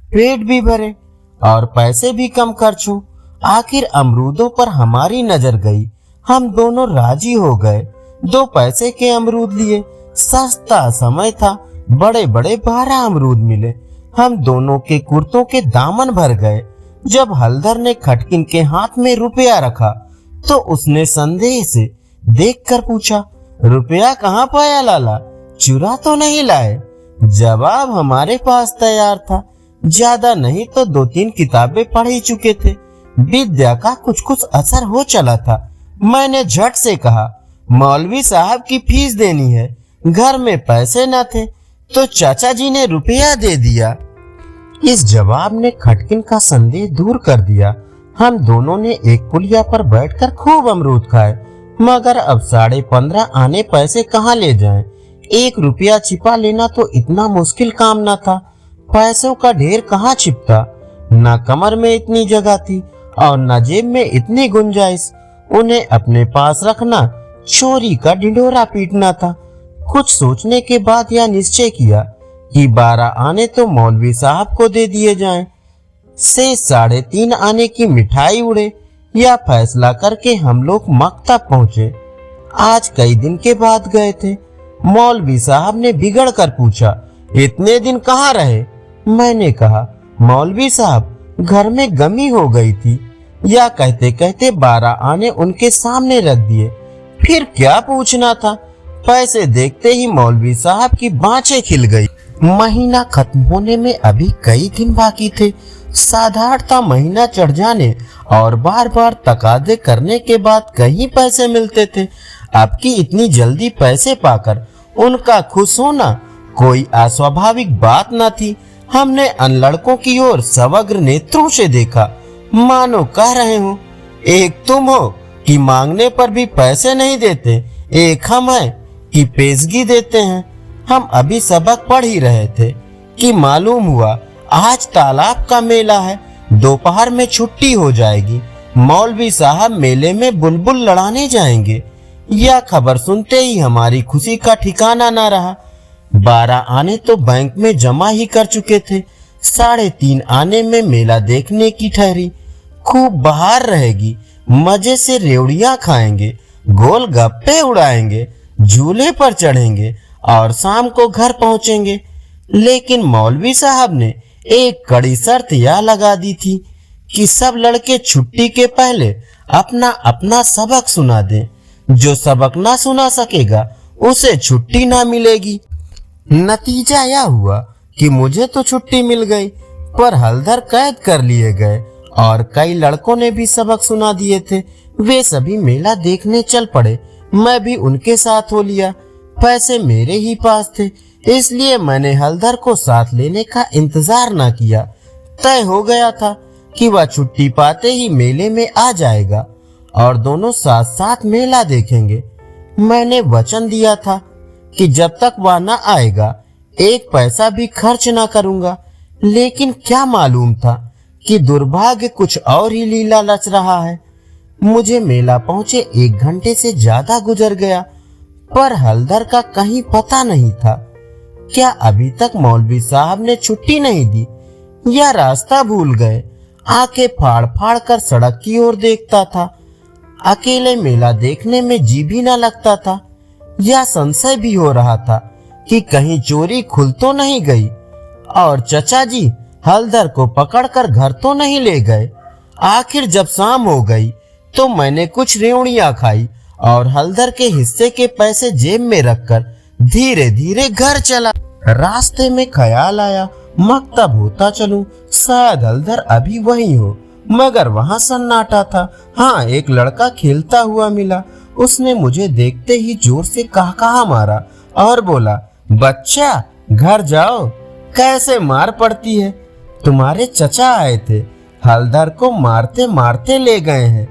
पेट भी भरे और पैसे भी कम खर्च हो। आखिर अमरूदों पर हमारी नजर गई, हम दोनों राजी हो गए। 2 पैसे के अमरूद लिए, सस्ता समय था, बड़े बड़े 12 अमरूद मिले। हम दोनों के कुर्तों के दामन भर गए। जब हलधर ने खटकिन के हाथ में रुपया रखा तो उसने संदेह से देखकर पूछा, रुपया कहाँ पाया लाला, चुरा तो नहीं लाए? जवाब हमारे पास तैयार था। ज्यादा नहीं तो 2-3 किताबें पढ़ ही चुके थे, विद्या का कुछ कुछ असर हो चला था। मैंने झट से कहा, मौलवी साहब की फीस देनी है। घर में पैसे न थे तो चाचा जी ने रुपया दे दिया। इस जवाब ने खटकिन का संदेह दूर कर दिया। हम दोनों ने एक पुलिया पर बैठकर खूब अमरूद खाए, मगर अब 15.5 आने पैसे कहाँ ले जाएं? 1 रुपया छिपा लेना तो इतना मुश्किल काम न था। पैसों का ढेर कहाँ छिपता? न कमर में इतनी जगह थी और न जेब में इतनी गुंजाइश। उन्हें अपने पास रखना चोरी का ढिंढोरा पीटना था। कुछ सोचने के बाद यह निश्चय किया कि 12 आने तो मौलवी साहब को दे दिए जाएं, से 3.5 आने की मिठाई उड़े। यह फैसला करके हम लोग मकतब पहुंचे। आज कई दिन के बाद गए थे। मौलवी साहब ने बिगड़ कर पूछा, इतने दिन कहाँ रहे? मैंने कहा, मौलवी साहब घर में गमी हो गई थी। या कहते कहते 12 आने उनके सामने रख दिए। फिर क्या पूछना था? पैसे देखते ही मौलवी साहब की बाँछें खिल गई। महीना खत्म होने में अभी कई दिन बाकी थे। साधारणतः महीना चढ़ जाने और बार बार तकादे करने के बाद कहीं पैसे मिलते थे। अब की इतनी जल्दी पैसे पाकर उनका खुश होना कोई अस्वाभाविक बात न थी। हमने अन लड़कों की ओर सवग्र नेत्रों से देखा, मानो कह रहे हो, एक तुम हो कि मांगने पर भी पैसे नहीं देते, एक हम हैं कि पेशगी देते हैं। हम अभी सबक पढ़ ही रहे थे कि मालूम हुआ आज तालाब का मेला है, दोपहर में छुट्टी हो जाएगी। मौलवी साहब मेले में बुलबुल लड़ाने जाएंगे। यह खबर सुनते ही हमारी खुशी का ठिकाना ना रहा। 12 आने तो बैंक में जमा ही कर चुके थे। 3.5 आने में मेला देखने की ठहरी। खूब बहार रहेगी, मजे से रेवड़ियां खाएंगे, गोल गप्पे उड़ाएंगे, झूले पर चढ़ेंगे और शाम को घर पहुंचेंगे। लेकिन मौलवी साहब ने एक कड़ी शर्त यह लगा दी थी कि सब लड़के छुट्टी के पहले अपना अपना सबक सुना दें। जो सबक ना सुना सकेगा उसे छुट्टी ना मिलेगी। नतीजा यह हुआ कि मुझे तो छुट्टी मिल गई, पर हलधर कैद कर लिए गए और कई लड़कों ने भी सबक सुना दिए थे। वे सभी मेला देखने चल पड़े, मैं भी उनके साथ हो लिया। पैसे मेरे ही पास थे, इसलिए मैंने हलधर को साथ लेने का इंतजार ना किया। तय हो गया था कि वह छुट्टी पाते ही मेले में आ जाएगा और दोनों साथ साथ मेला देखेंगे। मैंने वचन दिया था कि जब तक वह न आएगा एक पैसा भी खर्च ना करूंगा, लेकिन क्या मालूम था कि दुर्भाग्य कुछ और ही लीला रच रहा है। मुझे मेला पहुंचे 1 घंटे से ज्यादा गुजर गया, पर हलधर का कहीं पता नहीं था। क्या अभी तक मौलवी साहब ने छुट्टी नहीं दी या रास्ता भूल गए? आंखें फाड़ फाड़ कर सड़क की ओर देखता था। अकेले मेला देखने में जी भी ना लगता था। यह संशय भी हो रहा था कि कहीं चोरी खुल तो नहीं गई और चचा जी हलधर को पकड़कर घर तो नहीं ले गए। आखिर जब शाम हो गई तो मैंने कुछ रेवड़ियां खाई और हलधर के हिस्से के पैसे जेब में रखकर धीरे धीरे घर चला। रास्ते में ख्याल आया मकतब होता चलूं, शायद हलधर अभी वहीं हो, मगर वहां सन्नाटा था। हाँ, एक लड़का खेलता हुआ मिला। उसने मुझे देखते ही जोर से कहा मारा और बोला, बच्चा घर जाओ। कैसे मार पड़ती है, तुम्हारे चचा आए थे, हलधर को मारते मारते ले गए हैं।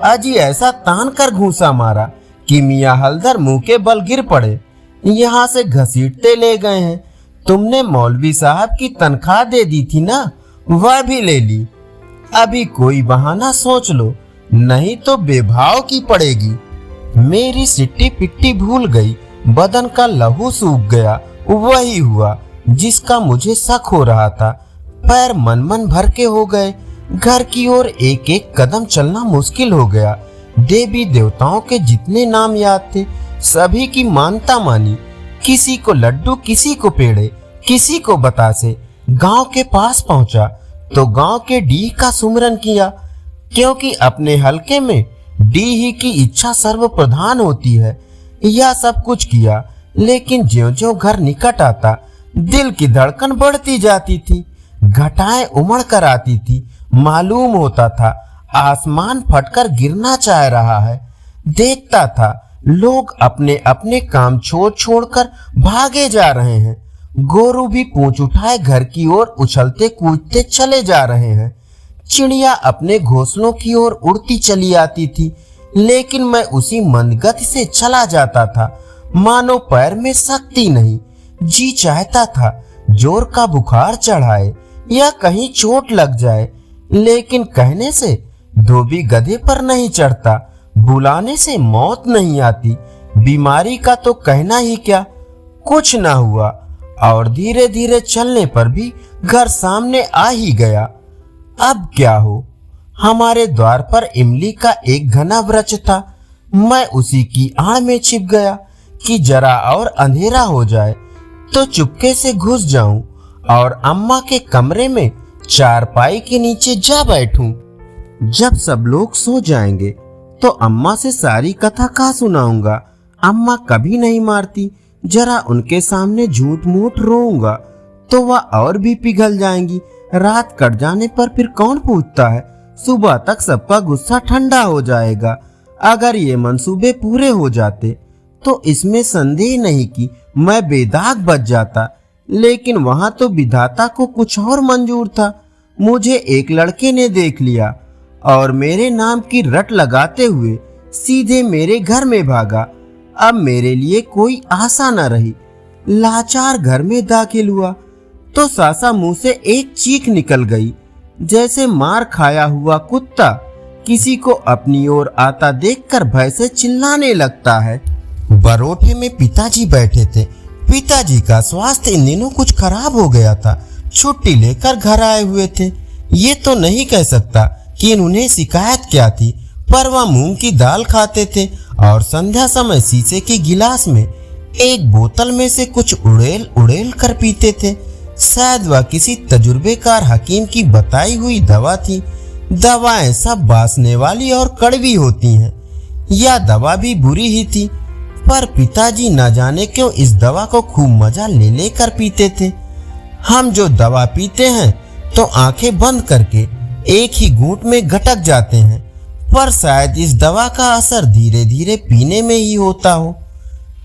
अजी ऐसा तान कर घूंसा मारा कि मियाँ हलधर मुंह के बल गिर पड़े। यहाँ से घसीटते ले गए हैं। तुमने मौलवी साहब की तनख्वाह दे दी थी ना, वह भी ले ली। अभी कोई बहाना सोच लो, नहीं तो बेभाव की पड़ेगी। मेरी सिट्टी पिट्टी भूल गई, बदन का लहू सूख गया। वही हुआ जिसका मुझे शक हो रहा था। पैर मन मन भर के हो गए। घर की ओर एक एक कदम चलना मुश्किल हो गया। देवी देवताओं के जितने नाम याद थे सभी की मानता मानी। किसी को लड्डू, किसी को पेड़े, किसी को बतासे। गांव के पास पहुंचा तो गांव के डीह का सुमरन किया, क्योंकि अपने हलके में डीह की इच्छा सर्वप्रधान होती है। यह सब कुछ किया, लेकिन ज्यों-ज्यों घर निकट आता दिल की धड़कन बढ़ती जाती थी। घटाएं उमड़ कर आती थी। मालूम होता था आसमान फटकर गिरना चाह रहा है। देखता था लोग अपने अपने काम छोड़ छोड़कर भागे जा रहे हैं। गोरू भी पूंछ उठाए घर की ओर उछलते कूदते चले जा रहे हैं। चिड़िया अपने घोंसलों की ओर उड़ती चली आती थी, लेकिन मैं उसी मंदगति से चला जाता था मानो पैर में शक्ति नहीं। जी चाहता था जोर का बुखार चढ़ाए या कहीं चोट लग जाए, लेकिन कहने से धोबी गधे पर नहीं चढ़ता, बुलाने से मौत नहीं आती। बीमारी का तो कहना ही क्या। कुछ ना हुआ और धीरे धीरे चलने पर भी घर सामने आ ही गया। अब क्या हो। हमारे द्वार पर इमली का एक घना वृक्ष था। मैं उसी की आड़ में छिप गया कि जरा और अंधेरा हो जाए तो चुपके से घुस जाऊं और अम्मा के कमरे में चारपाई के नीचे जा बैठूं। जब सब लोग सो जाएंगे तो अम्मा से सारी कथा का सुनाऊंगा। अम्मा कभी नहीं मारती, जरा उनके सामने झूठ मूठ रोऊंगा तो वह और भी पिघल जाएंगी। रात कट जाने पर फिर कौन पूछता है। सुबह तक सबका गुस्सा ठंडा हो जाएगा। अगर ये मंसूबे पूरे हो जाते तो इसमें संदेह नहीं कि मैं बेदाग बच जाता, लेकिन वहां तो विधाता को कुछ और मंजूर था। मुझे एक लड़के ने देख लिया और मेरे नाम की रट लगाते हुए सीधे मेरे घर में भागा। अब मेरे लिए कोई आशा न रही। लाचार घर में दाखिल हुआ तो सासा मुंह से एक चीख निकल गई, जैसे मार खाया हुआ कुत्ता किसी को अपनी ओर आता देखकर भय से चिल्लाने लगता है। बरोठे में पिताजी बैठे थे। पिताजी का स्वास्थ्य इन दिनों कुछ खराब हो गया था। छुट्टी लेकर घर आए हुए थे। ये तो नहीं कह सकता कि इन्होंने शिकायत क्या थी, पर वह मूंग की दाल खाते थे और संध्या समय शीशे के गिलास में एक बोतल में से कुछ उड़ेल उड़ेल कर पीते थे। शायद वह किसी तजुर्बेकार हकीम की बताई हुई दवा थी। दवाएं सब बासने वाली और कड़वी होती हैं, यह दवा भी बुरी ही थी, पर पिताजी न जाने क्यों इस दवा को खूब मजा ले लेकर पीते थे। हम जो दवा पीते हैं तो आंखें बंद करके एक ही घूंट में गटक जाते हैं, पर शायद इस दवा का असर धीरे धीरे पीने में ही होता हो।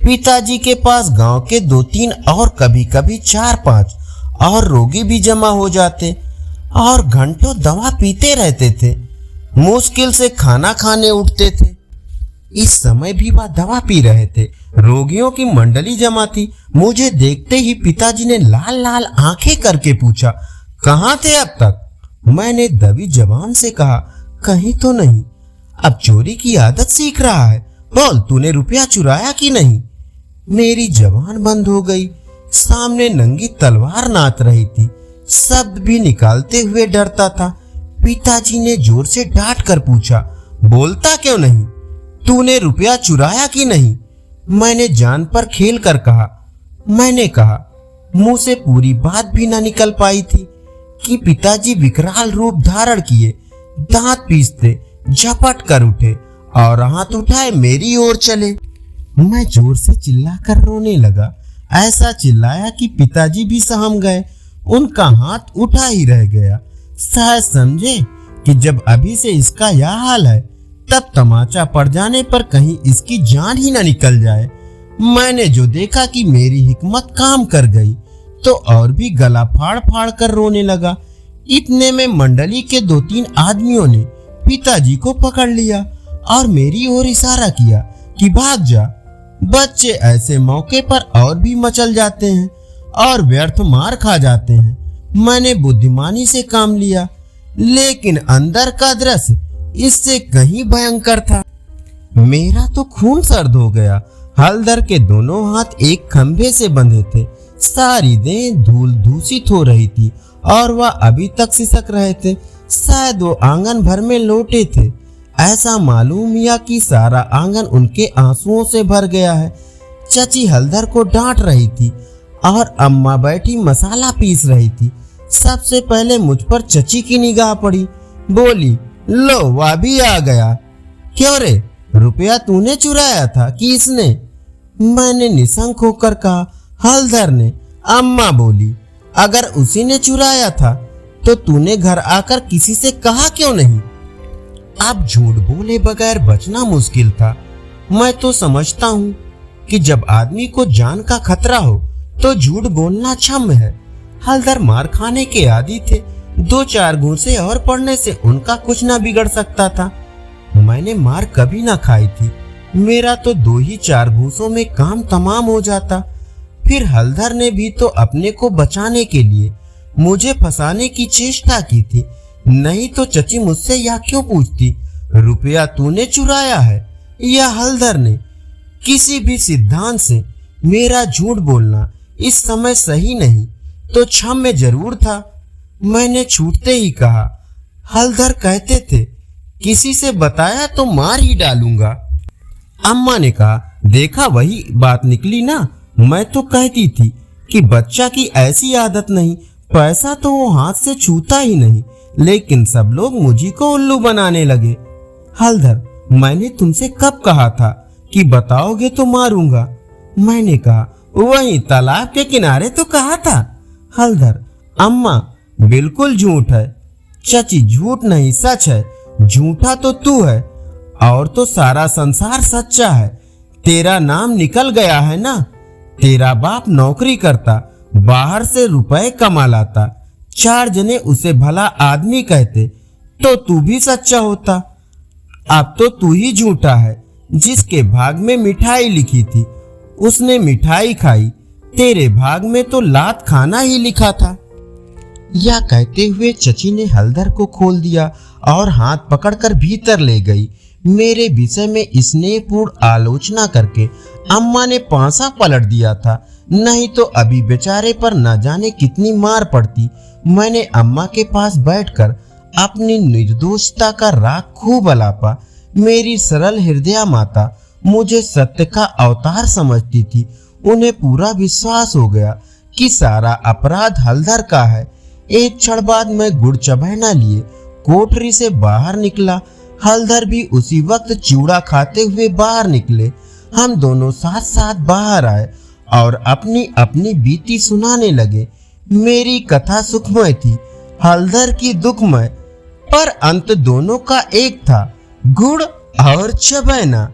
पिताजी के पास गांव के 2-3 और कभी कभी 4-5 और रोगी भी जमा हो जाते और घंटों दवा पीते रहते थे। मुश्किल से खाना खाने उठते थे। इस समय भी वह दवा पी रहे थे। रोगियों की मंडली जमा थी। मुझे देखते ही पिताजी ने लाल लाल आंखें करके पूछा, कहाँ थे अब तक? मैंने दबी जबान से कहा, कहीं तो नहीं। अब चोरी की आदत सीख रहा है। बोल, तूने रुपया चुराया कि नहीं? मेरी जबान बंद हो गई। सामने नंगी तलवार नाच रही थी। शब्द भी निकालते हुए डरता था। पिताजी ने जोर से डांट कर पूछा, बोलता क्यों नहीं? तूने रुपया चुराया कि नहीं? मैंने जान पर खेल कर कहा। मैंने कहा, मुंह से पूरी बात भी ना निकल पाई थी कि पिताजी विकराल रूप धारण किए, दांत पीसते झपट कर उठे और हाथ उठाए मेरी ओर चले। मैं जोर से चिल्लाकर रोने लगा। ऐसा चिल्लाया कि पिताजी भी सहम गए। उनका हाथ उठा ही रह गया। शायद समझे कि जब अभी से इसका यह हाल है, तब तमाचा पड़ जाने पर कहीं इसकी जान ही न निकल जाए। मैंने जो देखा कि मेरी हिकमत काम कर गई, तो और भी गला फाड़ फाड़ कर रोने लगा। इतने में मंडली के 2-3 आदमियों ने पिताजी को पकड़ लिया और मेरी ओर इशारा किया कि भाग जा। बच्चे ऐसे मौके पर और भी मचल जाते हैं और व्यर्थ मार खा जाते हैं। मैंने बुद्धिमानी से काम लिया, लेकिन अंदर का दृश्य इससे कहीं भयंकर था। मेरा तो खून सर्द हो गया। हलधर के दोनों हाथ एक खंभे से बंधे थे। सारी देह धूल दूषित हो रही थी और वह अभी तक सिसक रहे थे। शायद वो आंगन भर में लौटे थे। ऐसा मालूम हुआ कि सारा आंगन उनके आंसुओं से भर गया है। चची हलधर को डांट रही थी और अम्मा बैठी मसाला पीस रही थी। सबसे पहले मुझ पर चची की निगाह पड़ी। बोली, लो वह भी आ गया। क्यों रे, रुपया तूने चुराया था कि इसने? मैंने निशंक होकर कहा, हलधर ने। अम्मा बोली, अगर उसी ने चुराया था तो तूने घर आकर किसी से कहा क्यों नहीं? अब झूठ बोले बगैर बचना मुश्किल था। मैं तो समझता हूँ कि जब आदमी को जान का खतरा हो तो झूठ बोलना क्षम्य है। हलधर मार खाने के आदी थे। 2-4 घूंसे और पड़ने से उनका कुछ ना बिगड़ सकता था। मैंने मार कभी ना खाई थी। मेरा तो 2 ही 4 घूंसों में काम तमाम हो जाता। फिर हलधर ने भी तो अपने को बचाने के लिए मुझे फंसाने की चेष्टा की थी। नहीं तो चची मुझसे यह क्यों पूछती, रुपया तूने चुराया है या हलधर ने? किसी भी सिद्धांत से मेरा झूठ बोलना इस समय सही नहीं तो क्षम्य जरूर था। मैंने छूटते ही कहा, हलधर कहते थे किसी से बताया तो मार ही डालूंगा। अम्मा ने कहा, देखा वही बात निकली ना। मैं तो कहती थी कि बच्चा की ऐसी आदत नहीं, पैसा तो वो हाथ से छूता ही नहीं, लेकिन सब लोग मुझी को उल्लू बनाने लगे। हलधर, मैंने तुमसे कब कहा था कि बताओगे तो मारूंगा? मैंने कहा, वहीं तालाब के किनारे तो कहा था। हलधर, अम्मा बिल्कुल झूठ है। चची, झूठ नहीं सच है। झूठा तो तू है और तो सारा संसार सच्चा है। तेरा नाम निकल गया है ना। तेरा बाप नौकरी करता, बाहर से रुपए कमा लाता, 4 जने उसे भला आदमी कहते तो तू भी सच्चा होता। अब तो तू ही झूठा है। जिसके भाग में मिठाई लिखी थी उसने मिठाई खाई, तेरे भाग में तो लात खाना ही लिखा था। यह कहते हुए चची ने हलधर को खोल दिया और हाथ पकड़कर भीतर ले गई। मेरे विषय में स्नेहपूर्ण आलोचना करके अम्मा ने पांसा पलट दिया था, नहीं तो अभी बेचारे पर न जाने कितनी मार पड़ती। मैंने अम्मा के पास बैठकर अपनी निर्दोषता का राग खूब अलापा। मेरी सरल हृदया माता मुझे सत्य का अवतार समझती थी। उन्हें पूरा विश्वास हो गया कि सारा अपराध हलधर का है। एक क्षण बाद मैं गुड़ चबहना लिए कोठरी से बाहर निकला। हलधर भी उसी वक्त चिवड़ा खाते हुए बाहर निकले। हम दोनों साथ साथ बाहर आए और अपनी अपनी बीती सुनाने लगे। मेरी कथा सुखमय थी, हलधर की दुखमय, पर अंत दोनों का एक था, गुड़ और चबैना।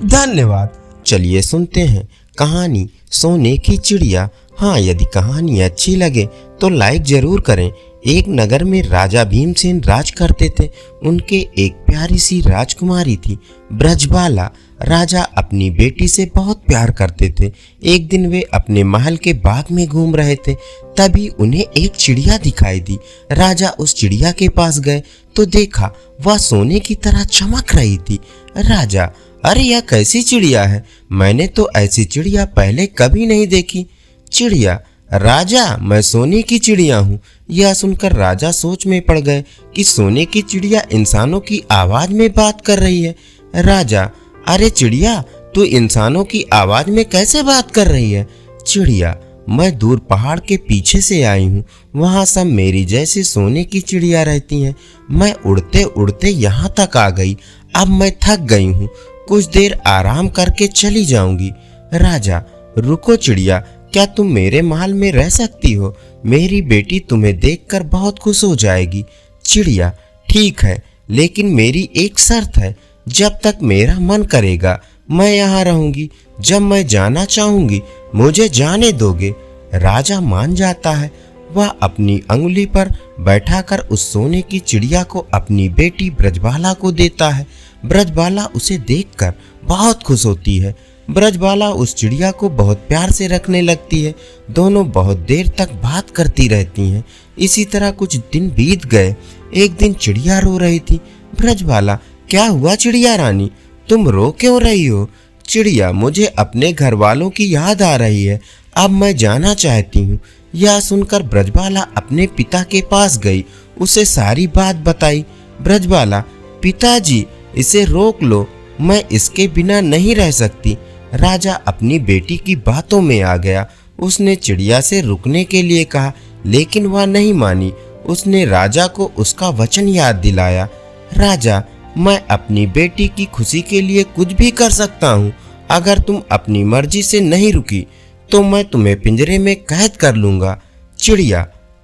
धन्यवाद। चलिए सुनते हैं कहानी सोने की चिड़िया। हाँ, यदि कहानी अच्छी लगे तो लाइक जरूर करें। एक नगर में राजा भीमसेन राज करते थे। उनके एक प्यारी सी राजकुमारी थी, ब्रजबाला। राजा अपनी बेटी से बहुत प्यार करते थे। एक दिन वे अपने महल के बाग में घूम रहे थे, तभी उन्हें एक चिड़िया दिखाई दी। राजा उस चिड़िया के पास गए तो देखा वह सोने की तरह चमक रही थी। राजा, अरे यह कैसी चिड़िया है? मैंने तो ऐसी चिड़िया पहले कभी नहीं देखी। चिड़िया, राजा मैं सोने की चिड़िया हूँ। यह सुनकर राजा सोच में पड़ गए कि सोने की चिड़िया इंसानों की आवाज में बात कर रही है। राजा, अरे चिड़िया, तू इंसानों की आवाज में कैसे बात कर रही है? चिड़िया, मैं दूर पहाड़ के पीछे से आई हूँ, वहाँ सब मेरी जैसी सोने की चिड़िया रहती हैं। मैं उड़ते उड़ते यहाँ तक आ गई, अब मैं थक गई हूँ, कुछ देर आराम करके चली जाऊंगी। राजा, रुको चिड़िया, क्या तुम मेरे महल में रह सकती हो? मेरी बेटी तुम्हें देखकर बहुत खुश हो जाएगी। चिड़िया, ठीक है, लेकिन मेरी एक शर्त है, जब तक मेरा मन करेगा मैं यहाँ रहूंगी, जब मैं जाना चाहूंगी मुझे जाने दोगे? राजा मान जाता है। वह अपनी अंगुली पर बैठाकर उस सोने की चिड़िया को अपनी बेटी ब्रजबाला को देता है। ब्रजबाला उसे देखकर बहुत खुश होती है। ब्रजबाला उस चिड़िया को बहुत प्यार से रखने लगती है। दोनों बहुत देर तक बात करती रहती हैं। इसी तरह कुछ दिन बीत गए। एक दिन चिड़िया रो रही थी। ब्रजबाला, क्या हुआ चिड़िया रानी, तुम रो क्यों रही हो? चिड़िया, मुझे अपने घर वालों की याद आ रही है, अब मैं जाना चाहती हूँ। यह सुनकर ब्रजबाला अपने पिता के पास गई, उसे सारी बात बताई। ब्रजबाला, पिताजी इसे रोक लो, मैं इसके बिना नहीं रह सकती। राजा अपनी बेटी की बातों में आ गया। उसने चिड़िया से रुकने के लिए कहा, लेकिन वह नहीं मानी। उसने राजा को उसका वचन याद दिलाया। राजा, मैं अपनी बेटी की खुशी के लिए कुछ भी कर सकता हूँ। अगर तुम अपनी मर्जी से नहीं रुकी तो मैं तुम्हें पिंजरे में कैद कर लूंगा। चिड़िया,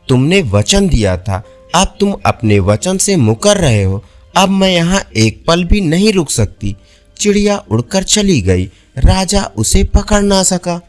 तुमने वचन दिया था, अब तुम अपने वचन से मुकर रहे हो। अब मैं यहाँ एक पल भी नहीं रुक सकती। चिड़िया उड़कर चली गई। राजा उसे पकड़ ना सका।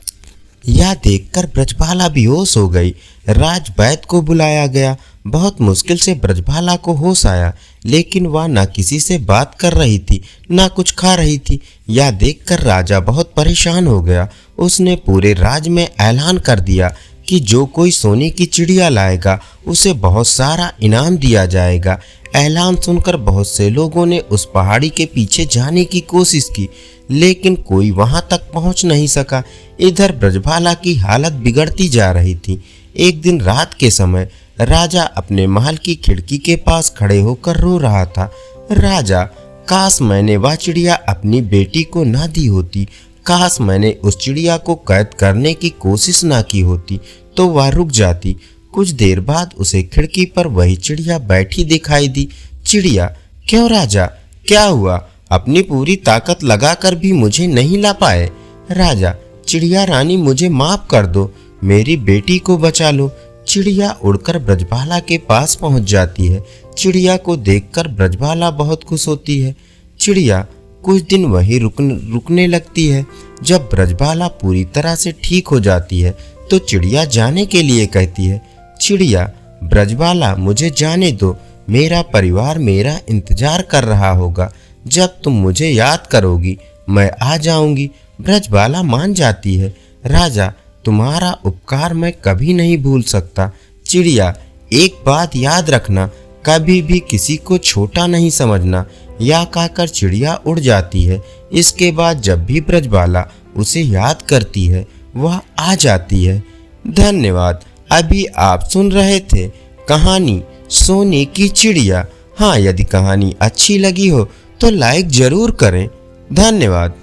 यह देखकर ब्रजबाला बेहोश हो गई। राजवैद्य को बुलाया गया। बहुत मुश्किल से ब्रजबाला को होश आया, लेकिन वह न किसी से बात कर रही थी, न कुछ खा रही थी। यह देखकर राजा बहुत परेशान हो गया। उसने पूरे राज्य में ऐलान कर दिया कि जो कोई सोने की चिड़िया लाएगा उसे बहुत सारा इनाम दिया जाएगा। ऐलान सुनकर बहुत से लोगों ने उस पहाड़ी के पीछे जाने की कोशिश की, लेकिन कोई वहां तक पहुंच नहीं सका। इधर ब्रजबाला की हालत बिगड़ती जा रही थी। एक दिन रात के समय राजा अपने महल की खिड़की के पास खड़े होकर रो रहा था। राजा, काश मैंने वह चिड़िया अपनी बेटी को ना दी होती, काश मैंने उस चिड़िया को कैद करने की कोशिश ना की होती तो वह रुक जाती। कुछ देर बाद उसे खिड़की पर वही चिड़िया बैठी दिखाई दी। चिड़िया, क्यों राजा, क्या हुआ? अपनी पूरी ताकत लगाकर भी मुझे नहीं ला पाए। राजा, चिड़िया रानी मुझे माफ कर दो, मेरी बेटी को बचा लो। चिड़िया उड़कर ब्रजबाला के पास पहुंच जाती है। चिड़िया को देखकर ब्रजबाला बहुत खुश होती है। चिड़िया कुछ दिन वहीं रुकने लगती है। जब ब्रजबाला पूरी तरह से ठीक हो जाती है तो चिड़िया जाने के लिए कहती है। चिड़िया, ब्रजबाला मुझे जाने दो, मेरा परिवार मेरा इंतजार कर रहा होगा। जब तुम मुझे याद करोगी मैं आ जाऊंगी। ब्रजबाला मान जाती है। राजा, तुम्हारा उपकार मैं कभी नहीं भूल सकता। चिड़िया, एक बात याद रखना, कभी भी किसी को छोटा नहीं समझना। यह कहकर चिड़िया उड़ जाती है। इसके बाद जब भी ब्रजबाला उसे याद करती है वह आ जाती है। धन्यवाद। अभी आप सुन रहे थे कहानी सोने की चिड़िया। हाँ, यदि कहानी अच्छी लगी हो तो लाइक जरूर करें। धन्यवाद।